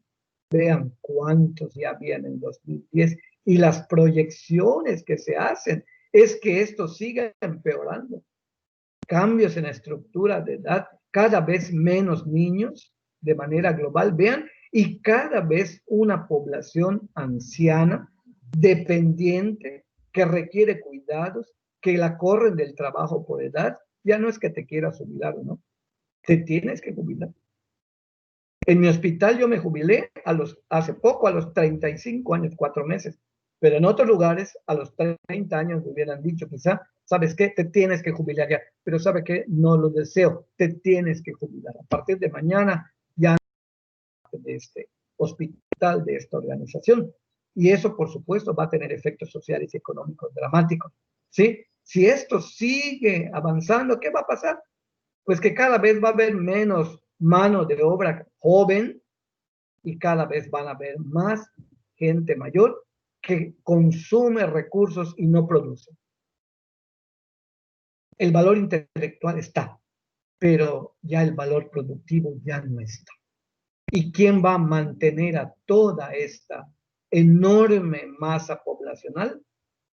Vean cuántos ya habían en 2010 y las proyecciones que se hacen es que esto siga empeorando. Cambios en la estructura de edad, cada vez menos niños de manera global, vean, y cada vez una población anciana, dependiente, que requiere cuidados, que la corren del trabajo por edad. Ya no es que te quieras jubilar o no, te tienes que jubilar. En mi hospital yo me jubilé hace poco, a los 35 años, 4 meses, pero en otros lugares a los 30 años me hubieran dicho quizá, ¿sabes qué? Te tienes que jubilar ya, pero ¿sabe qué? No lo deseo, te tienes que jubilar. A partir de mañana ya de este hospital, de esta organización. Y eso, por supuesto, va a tener efectos sociales y económicos dramáticos, ¿sí? Si esto sigue avanzando, ¿qué va a pasar? Pues que cada vez va a haber menos mano de obra joven y cada vez van a haber más gente mayor que consume recursos y no produce. El valor intelectual está, pero ya el valor productivo ya no está. ¿Y quién va a mantener a toda esta enorme masa poblacional?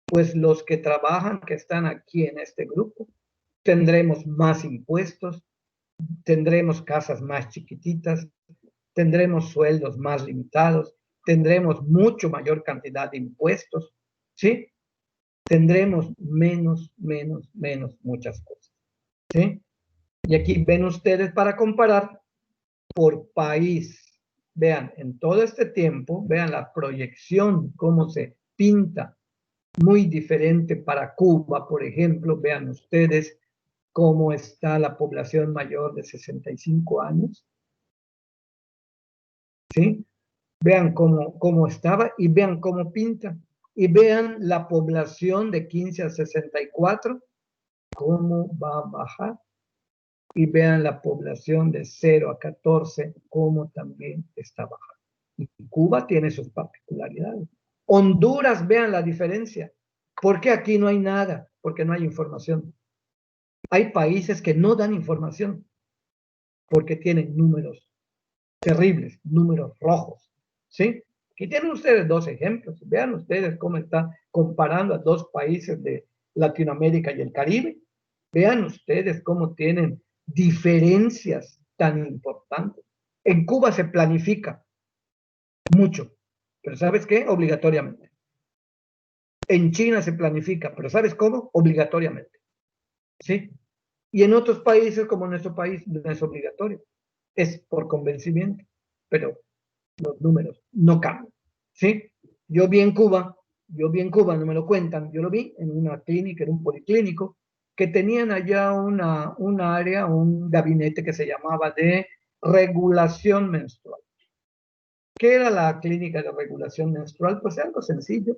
Pues los que trabajan, que están aquí en este grupo. Tendremos más impuestos, tendremos casas más chiquititas, tendremos sueldos más limitados, tendremos mucho mayor cantidad de impuestos, ¿sí? Tendremos menos muchas cosas, ¿sí? Y aquí ven ustedes para comparar por país. Vean, en todo este tiempo, vean la proyección, cómo se pinta, muy diferente para Cuba, por ejemplo. Vean ustedes cómo está la población mayor de 65 años, ¿sí? Vean cómo estaba y vean cómo pinta. Y vean la población de 15 a 64, cómo va a bajar. Y vean la población de 0 a 14, cómo también está bajando. Y Cuba tiene sus particularidades. Honduras, vean la diferencia. ¿Por qué aquí no hay nada? Porque no hay información. Hay países que no dan información porque tienen números terribles, números rojos, ¿sí? Aquí tienen ustedes dos ejemplos. Vean ustedes cómo está comparando a dos países de Latinoamérica y el Caribe. Vean ustedes cómo tienen diferencias tan importantes. En Cuba se planifica. mucho. Pero ¿sabes qué? Obligatoriamente. En China se planifica, pero ¿sabes cómo? Obligatoriamente. ¿Sí? Y en otros países, como en nuestro país, no es obligatorio. Es por convencimiento, pero los números no cambian. ¿Sí? Yo vi en Cuba, no me lo cuentan, yo lo vi en una clínica, en un policlínico, que tenían allá un área, un gabinete que se llamaba de regulación menstrual. ¿Qué era la clínica de regulación menstrual? Pues algo sencillo,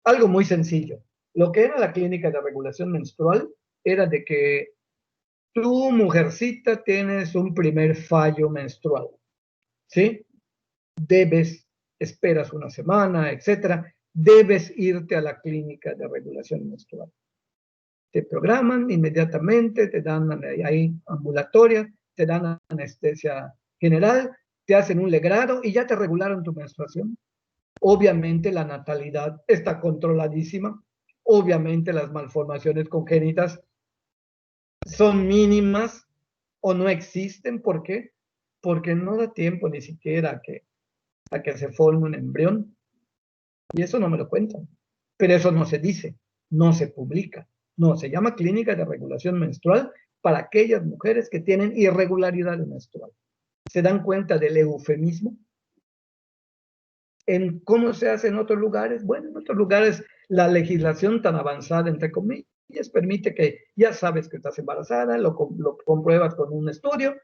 algo muy sencillo. Lo que era la clínica de regulación menstrual era de que tú, mujercita, tienes un primer fallo menstrual, ¿sí? Debes, esperas una semana, etcétera, debes irte a la clínica de regulación menstrual. Te programan inmediatamente, te dan ahí ambulatoria, te dan anestesia general, te hacen un legrado y ya te regularon tu menstruación. Obviamente la natalidad está controladísima, obviamente las malformaciones congénitas son mínimas o no existen. ¿Por qué? Porque no da tiempo ni siquiera a que se forme un embrión. Y eso no me lo cuentan. Pero eso no se dice, no se publica. No, se llama clínica de regulación menstrual para aquellas mujeres que tienen irregularidad menstrual. ¿Se dan cuenta del eufemismo? ¿En cómo se hace en otros lugares? Bueno, en otros lugares la legislación tan avanzada, entre comillas, permite que ya sabes que estás embarazada, lo compruebas con un estudio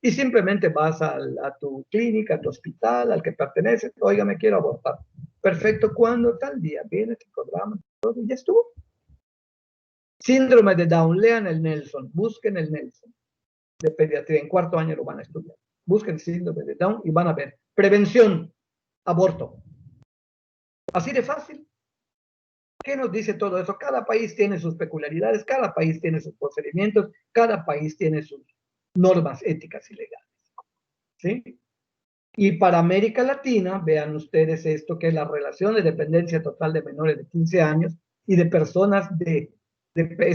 y simplemente vas a tu clínica, a tu hospital, al que perteneces, oiga, me quiero abortar. Perfecto, ¿cuándo? Tal día, viene tu programa, todo, y ya estuvo. Síndrome de Down, lean el Nelson, busquen el Nelson de pediatría, en cuarto año lo van a estudiar. Busquen síndrome de Down y van a ver. Prevención, aborto. Así de fácil. ¿Qué nos dice todo eso? Cada país tiene sus peculiaridades, cada país tiene sus procedimientos, cada país tiene sus normas éticas y legales. ¿Sí? Y para América Latina, vean ustedes esto, que es la relación de dependencia total de menores de 15 años y de personas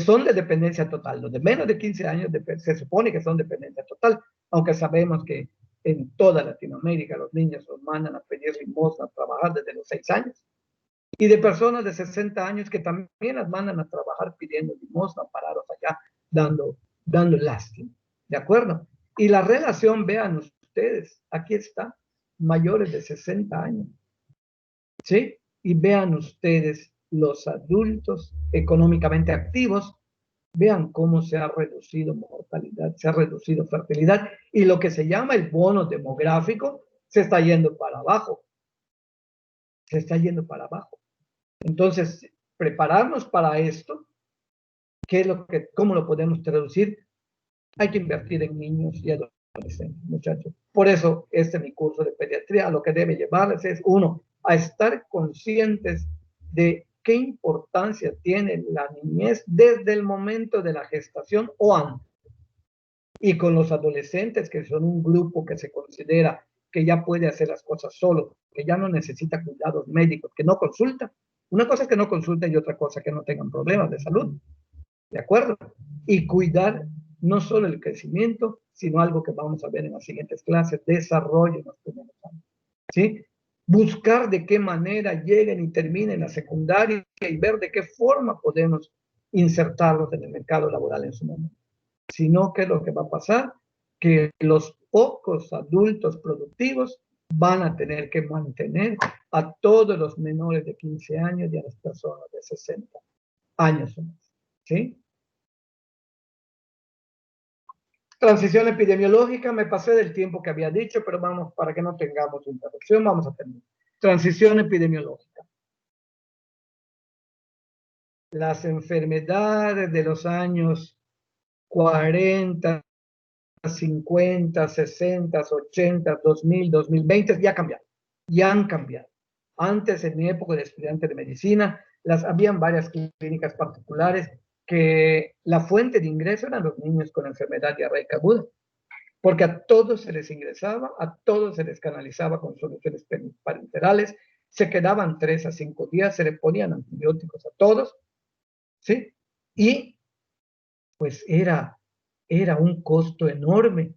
son de dependencia total. Los de menos de 15 años se supone que son dependencia total, aunque sabemos que en toda Latinoamérica los niños los mandan a pedir limosna, a trabajar desde los 6 años. Y de personas de 60 años que también las mandan a trabajar pidiendo limosna, parados allá, dando lástima. ¿De acuerdo? Y la relación, vean ustedes, aquí está, mayores de 60 años. ¿Sí? Y vean ustedes los adultos económicamente activos, vean cómo se ha reducido mortalidad, se ha reducido fertilidad y lo que se llama el bono demográfico se está yendo para abajo. Se está yendo para abajo. Entonces, prepararnos para esto, ¿cómo lo podemos traducir? Hay que invertir en niños y adolescentes, muchachos. Por eso, mi curso de pediatría lo que debe llevarles es, uno, a estar conscientes de qué importancia tiene la niñez desde el momento de la gestación o antes. Y con los adolescentes, que son un grupo que se considera que ya puede hacer las cosas solo, que ya no necesita cuidados médicos, que no consulta. Una cosa es que no consulten y otra cosa que no tengan problemas de salud. ¿De acuerdo? Y cuidar no solo el crecimiento, sino algo que vamos a ver en las siguientes clases, desarrollo en los primeros años. ¿Sí? Buscar de qué manera lleguen y terminen la secundaria y ver de qué forma podemos insertarlos en el mercado laboral en su momento. Sino que lo que va a pasar, que los pocos adultos productivos van a tener que mantener a todos los menores de 15 años y a las personas de 60 años o más. ¿Sí? Transición epidemiológica, me pasé del tiempo que había dicho, pero vamos, para que no tengamos interrupción, vamos a terminar. Transición epidemiológica. Las enfermedades de los años 40, 50, 60, 80, 2000, 2020 ya cambiaron, ya han cambiado. Antes, en mi época de estudiante de medicina, habían varias clínicas particulares que la fuente de ingreso eran los niños con enfermedad diarreica aguda, porque a todos se les ingresaba, a todos se les canalizaba con soluciones parenterales, se quedaban 3 a 5 días, se les ponían antibióticos a todos, ¿sí? Y pues era un costo enorme.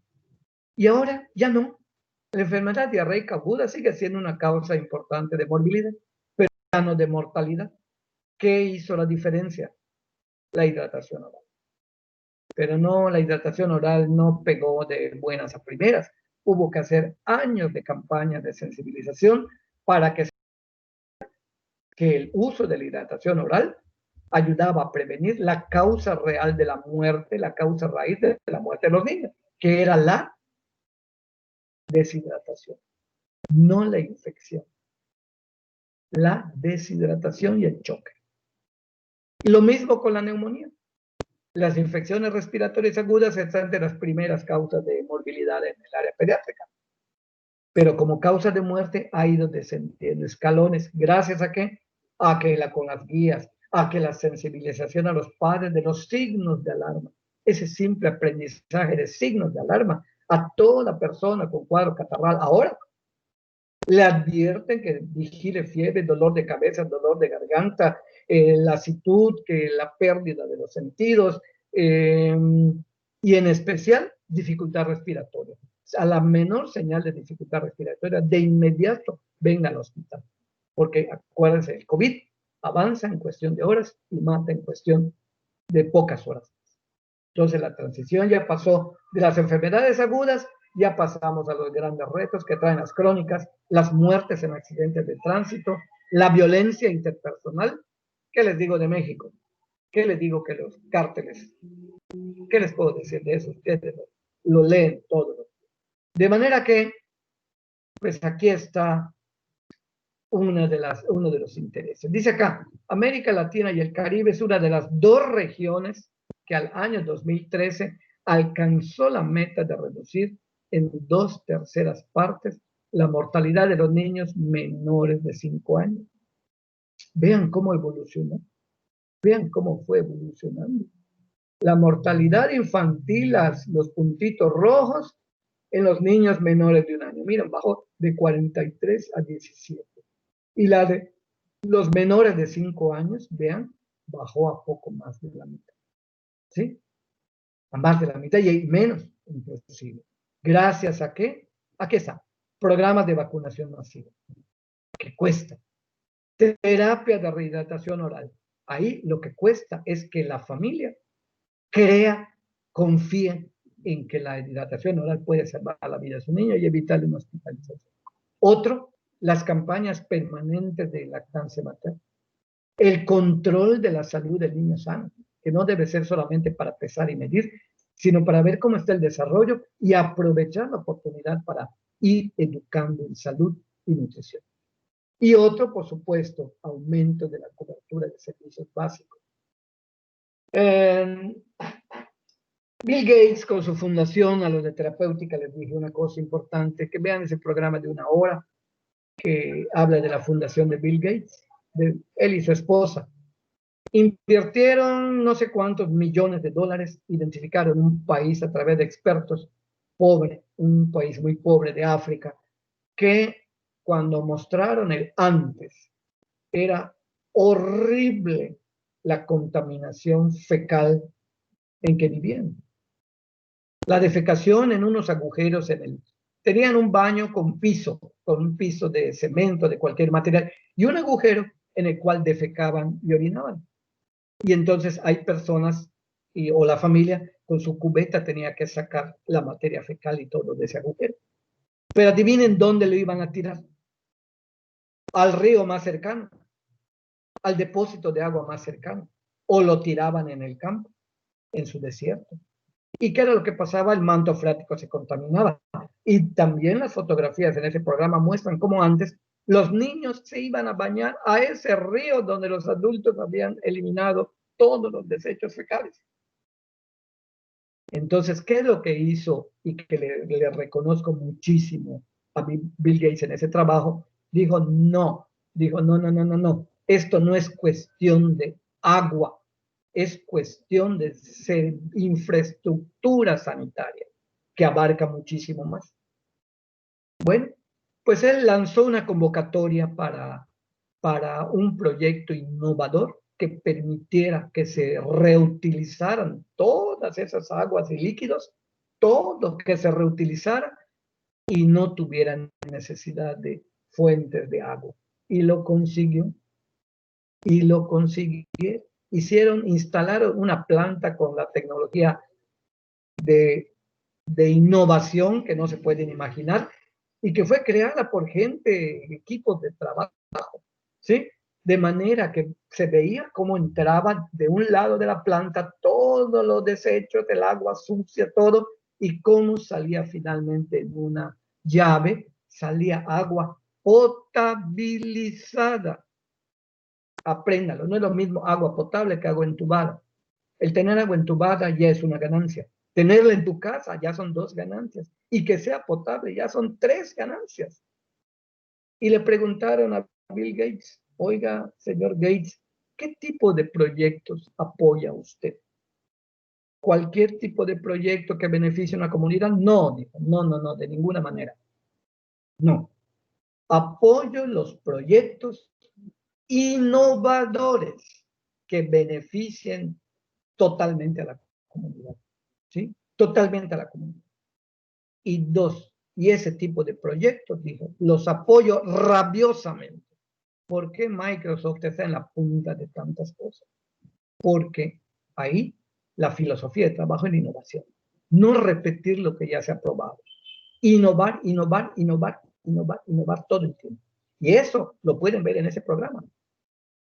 Y ahora ya no. La enfermedad diarreica aguda sigue siendo una causa importante de morbilidad, pero ya no de mortalidad. ¿Qué hizo la diferencia? La hidratación oral. Pero no, la hidratación oral no pegó de buenas a primeras. Hubo que hacer años de campaña de sensibilización para que el uso de la hidratación oral ayudaba a prevenir la causa real de la muerte, la causa raíz de la muerte de los niños, que era la deshidratación, no la infección, la deshidratación y el choque. Y lo mismo con la neumonía. Las infecciones respiratorias agudas están entre las primeras causas de morbilidad en el área pediátrica. Pero como causa de muerte ha ido descendiendo escalones. ¿Gracias a qué? A que con las guías, a que la sensibilización a los padres de los signos de alarma, ese simple aprendizaje de signos de alarma a toda persona con cuadro catarral ahora le advierten que vigile fiebre, dolor de cabeza, dolor de garganta, lasitud, que la pérdida de los sentidos, y en especial dificultad respiratoria. A la menor señal de dificultad respiratoria, de inmediato venga al hospital. Porque acuérdense, el COVID avanza en cuestión de horas y mata en cuestión de pocas horas. Entonces la transición ya pasó de las enfermedades agudas, ya pasamos a los grandes retos que traen las crónicas, las muertes en accidentes de tránsito, la violencia interpersonal. ¿Qué les digo de México? ¿Qué les digo que los cárteles? ¿Qué les puedo decir de eso? Ustedes lo leen todo. De manera que, pues aquí está uno de los intereses. Dice acá, América Latina y el Caribe es una de las dos regiones que al año 2013 alcanzó la meta de reducir en 2/3 partes la mortalidad de los niños menores de 5 años. Vean cómo evolucionó, vean cómo fue evolucionando. La mortalidad infantil, los puntitos rojos, en los niños menores de 1 año. Miren, bajó de 43 a 17. Y la de los menores de 5 años, vean, bajó a poco más de la mitad. ¿Sí? A más de la mitad y hay menos, inclusive. ¿Gracias a qué? ¿A qué está? Programas de vacunación masiva. ¿Qué cuesta? Terapia de rehidratación oral. Ahí lo que cuesta es que la familia crea, confíe en que la hidratación oral puede salvar la vida de su niño y evitarle una hospitalización. Otro, las campañas permanentes de lactancia materna. El control de la salud del niño sano, que no debe ser solamente para pesar y medir, sino para ver cómo está el desarrollo y aprovechar la oportunidad para ir educando en salud y nutrición. Y otro, por supuesto, aumento de la cobertura de servicios básicos. Bill Gates, con su fundación a los de terapéutica, les dije una cosa importante, que vean ese programa de 1 hora que habla de la fundación de Bill Gates, de él y su esposa. Invirtieron no sé cuántos millones de dólares, identificaron un país a través de expertos pobre, un país muy pobre de África, que cuando mostraron el antes, era horrible la contaminación fecal en que vivían. La defecación en unos agujeros tenían un baño con un piso de cemento, de cualquier material, y un agujero en el cual defecaban y orinaban. Y entonces hay personas o la familia con su cubeta tenía que sacar la materia fecal y todo de ese agujero. Pero adivinen dónde lo iban a tirar. Al río más cercano, al depósito de agua más cercano, o lo tiraban en el campo, en su desierto. ¿Y qué era lo que pasaba? El manto freático se contaminaba. Y también las fotografías en ese programa muestran cómo antes los niños se iban a bañar a ese río donde los adultos habían eliminado todos los desechos fecales. Entonces, ¿qué es lo que hizo y que le reconozco muchísimo a Bill Gates en ese trabajo? Dijo, no, esto no es cuestión de agua, es cuestión de infraestructura sanitaria, que abarca muchísimo más. Bueno, pues él lanzó una convocatoria para un proyecto innovador que permitiera que se reutilizaran todas esas aguas y líquidos, todo que se reutilizara y no tuvieran necesidad de fuentes de agua. Y lo consiguió. Y lo consiguieron. Instalaron una planta con la tecnología de innovación que no se pueden imaginar y que fue creada por gente, equipos de trabajo, ¿sí? De manera que se veía cómo entraba de un lado de la planta todos los desechos del agua sucia, todo, y cómo salía finalmente en una llave, salía agua potabilizada. Apréndalo, no es lo mismo agua potable que agua entubada. El tener agua entubada ya es una ganancia. Tenerla en tu casa ya son 2 ganancias. Y que sea potable ya son 3 ganancias. Y le preguntaron a Bill Gates, oiga, señor Gates, ¿qué tipo de proyectos apoya usted? ¿Cualquier tipo de proyecto que beneficie a una comunidad? No, dijo, no, de ninguna manera. No. Apoyo los proyectos innovadores que beneficien totalmente a la comunidad, ¿sí? Totalmente a la comunidad. Y 2, y ese tipo de proyectos, dijo, los apoyo rabiosamente. ¿Por qué Microsoft está en la punta de tantas cosas? Porque ahí la filosofía de trabajo es la innovación. No repetir lo que ya se ha probado. Innovar, innovar, innovar, innovar, innovar todo el tiempo. Y eso lo pueden ver en ese programa.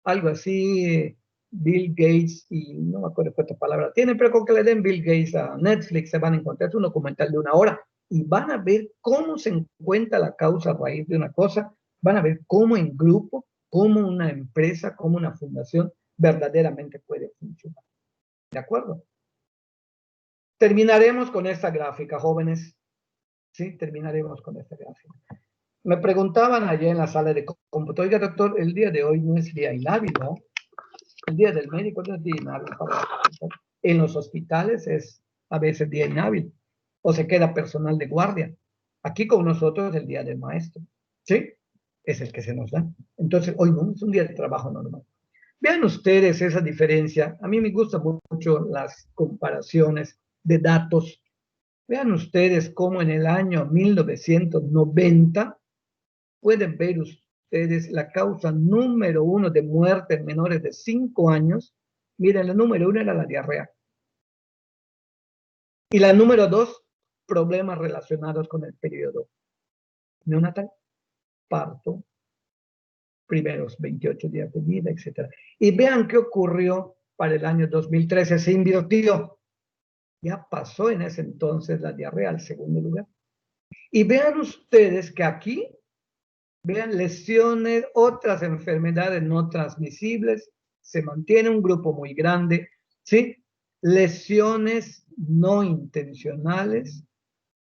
Algo así, Bill Gates, y no me acuerdo qué otra palabra tiene, pero con que le den Bill Gates a Netflix se van a encontrar un documental de 1 hora y van a ver cómo se encuentra la causa raíz de una cosa, van a ver cómo en grupo, cómo una empresa, cómo una fundación verdaderamente puede funcionar. ¿De acuerdo? Terminaremos con esta gráfica, jóvenes. Sí, terminaremos con esta gráfica. Me preguntaban ayer en la sala de cómputo, oiga, doctor, el día de hoy no es día inhábil, ¿no? El día del médico no es día inhábil. En los hospitales es a veces día inhábil o se queda personal de guardia. Aquí con nosotros es el día del maestro, ¿sí? Es el que se nos da. Entonces, hoy no, es un día de trabajo normal. Vean ustedes esa diferencia. A mí me gustan mucho las comparaciones de datos. Vean ustedes cómo en el año 1990 pueden ver ustedes la causa número 1 de muerte en menores de 5 años. Miren, la número 1 era la diarrea. Y la número 2, problemas relacionados con el periodo neonatal, parto, primeros 28 días de vida, etc. Y vean qué ocurrió para el año 2013. Se invirtió. Ya pasó en ese entonces la diarrea al segundo lugar. Y vean ustedes que aquí, vean lesiones, otras enfermedades no transmisibles, se mantiene un grupo muy grande, ¿sí? Lesiones no intencionales,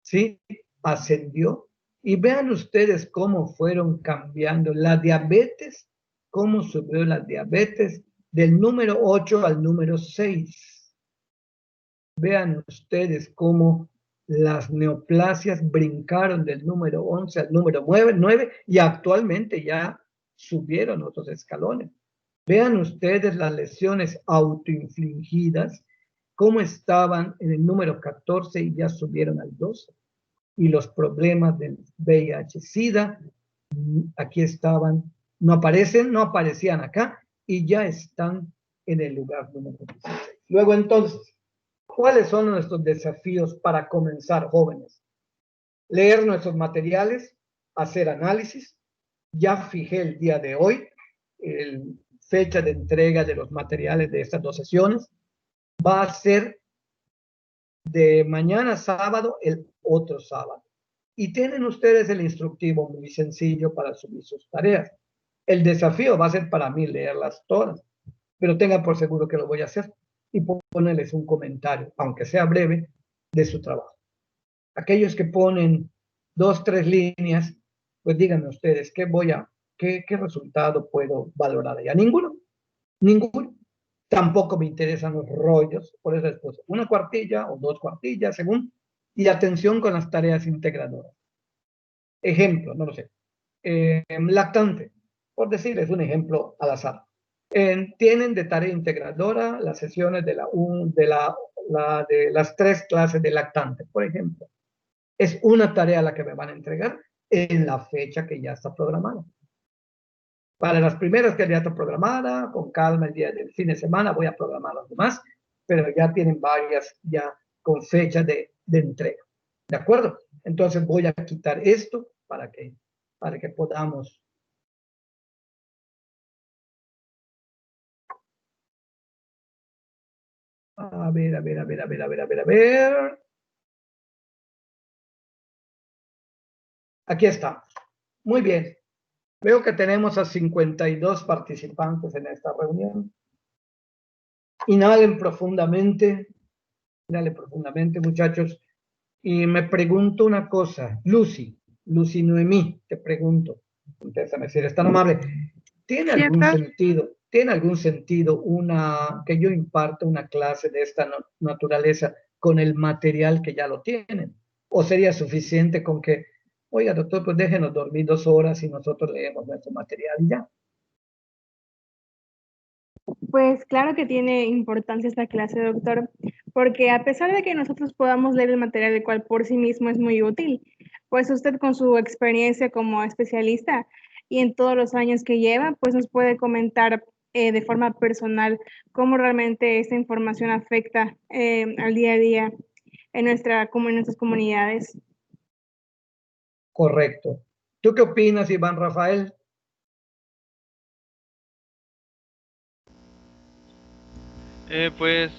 ¿sí? Ascendió. Y vean ustedes cómo fueron cambiando la diabetes, cómo subió la diabetes del número 8 al número 6. Vean ustedes cómo las neoplasias brincaron del número 11 al número 9 y actualmente ya subieron otros escalones. Vean ustedes las lesiones autoinfligidas, cómo estaban en el número 14 y ya subieron al 12. Y los problemas del VIH-Sida, aquí estaban, no aparecían acá y ya están en el lugar número 16. Luego entonces, ¿cuáles son nuestros desafíos para comenzar, jóvenes? Leer nuestros materiales, hacer análisis. Ya fijé el día de hoy, fecha de entrega de los materiales de estas 2 sesiones. Va a ser de mañana sábado, el otro sábado. Y tienen ustedes el instructivo muy sencillo para subir sus tareas. El desafío va a ser para mí leerlas todas, pero tengan por seguro que lo voy a hacer y ponerles un comentario, aunque sea breve, de su trabajo. Aquellos que ponen 2, 3 líneas, pues díganme ustedes, ¿qué resultado puedo valorar allá? Ninguno. Tampoco me interesan los rollos, por eso después una cuartilla o 2 cuartillas, según, y atención con las tareas integradoras. Ejemplo, no lo sé, lactante, por decirles un ejemplo al azar. Tienen de tarea integradora las sesiones de las 3 clases de lactante, por ejemplo. Es una tarea la que me van a entregar en la fecha que ya está programada. Para las primeras que ya está programada, con calma el día del fin de semana voy a programar las demás, pero ya tienen varias ya con fecha de entrega. ¿De acuerdo? Entonces voy a quitar esto para que podamos. A ver. Aquí está. Muy bien. Veo que tenemos a 52 participantes en esta reunión. Inhalen profundamente, muchachos. Y me pregunto una cosa. Lucy Noemí, te pregunto. Contéstame si eres tan amable. ¿Tiene Sí, algún doctor. sentido que yo imparta una clase de esta naturaleza con el material que ya lo tienen? ¿O sería suficiente con que, oiga, doctor, pues déjenos dormir 2 horas y nosotros leemos nuestro material y ya? Pues claro que tiene importancia esta clase, doctor, porque a pesar de que nosotros podamos leer el material, el cual por sí mismo es muy útil, pues usted con su experiencia como especialista y en todos los años que lleva, pues nos puede comentar de forma personal cómo realmente esta información afecta al día a día en nuestras comunidades. Correcto. ¿Tú qué opinas, Iván Rafael? Pues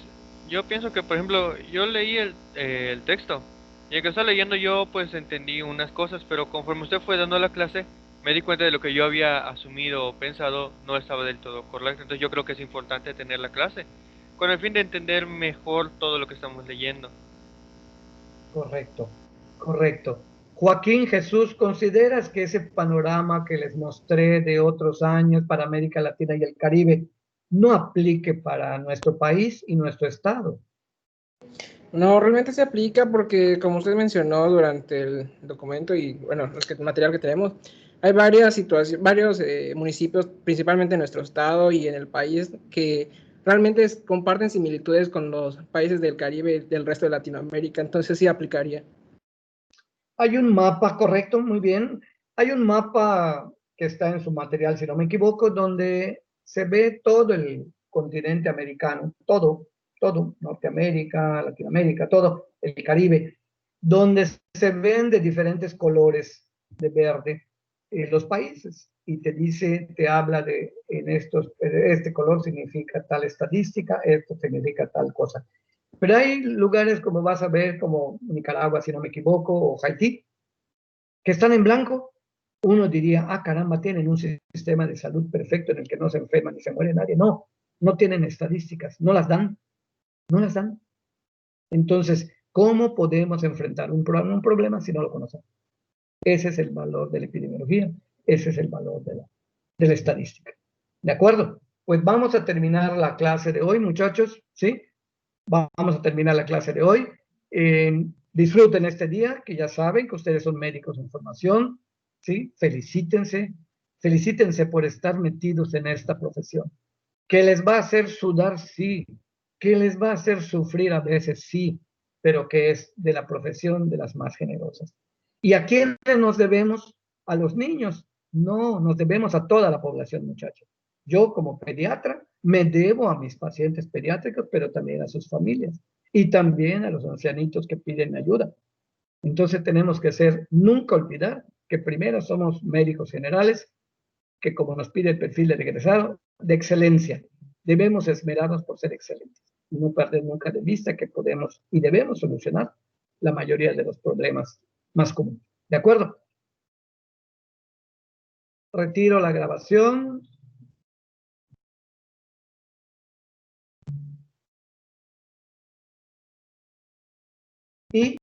yo pienso que, por ejemplo, yo leí el texto y el que estaba leyendo yo pues entendí unas cosas, pero conforme usted fue dando la clase me di cuenta de lo que yo había asumido o pensado no estaba del todo correcto. Entonces yo creo que es importante tener la clase con el fin de entender mejor todo lo que estamos leyendo. Correcto. Joaquín Jesús, ¿consideras que ese panorama que les mostré de otros años para América Latina y el Caribe no aplique para nuestro país y nuestro estado? No, realmente se aplica porque, como usted mencionó durante el documento y, bueno, el material que tenemos, hay varias situaciones, varios municipios, principalmente en nuestro estado y en el país, que realmente comparten similitudes con los países del Caribe y del resto de Latinoamérica, entonces sí aplicaría. Hay un mapa, correcto, muy bien. Hay un mapa que está en su material, si no me equivoco, donde se ve todo el continente americano, todo, Norteamérica, Latinoamérica, todo, el Caribe, donde se ven de diferentes colores de verde los países y te habla de este color significa tal estadística, esto significa tal cosa. Pero hay lugares como vas a ver, como Nicaragua, si no me equivoco, o Haití, que están en blanco. Uno diría, ah, caramba, tienen un sistema de salud perfecto en el que no se enferma ni se muere nadie. No, no tienen estadísticas, no las dan. Entonces, ¿cómo podemos enfrentar un problema si no lo conocemos? Ese es el valor de la epidemiología, ese es el valor de la estadística. ¿De acuerdo? Pues vamos a terminar la clase de hoy, muchachos, ¿sí? Vamos a terminar la clase de hoy. Disfruten este día, que ya saben que ustedes son médicos en formación, ¿sí? Felicítense por estar metidos en esta profesión. ¿Que les va a hacer sudar? Sí. ¿Que les va a hacer sufrir a veces? Sí, pero que es de la profesión de las más generosas. ¿Y a quiénes nos debemos? ¿A los niños? No, nos debemos a toda la población, muchachos. Yo como pediatra me debo a mis pacientes pediátricos, pero también a sus familias y también a los ancianitos que piden ayuda. Entonces tenemos que nunca olvidar que primero somos médicos generales, que como nos pide el perfil de egresado, de excelencia. Debemos esmerarnos por ser excelentes y no perder nunca de vista que podemos y debemos solucionar la mayoría de los problemas más comunes. ¿De acuerdo? Retiro la grabación. Y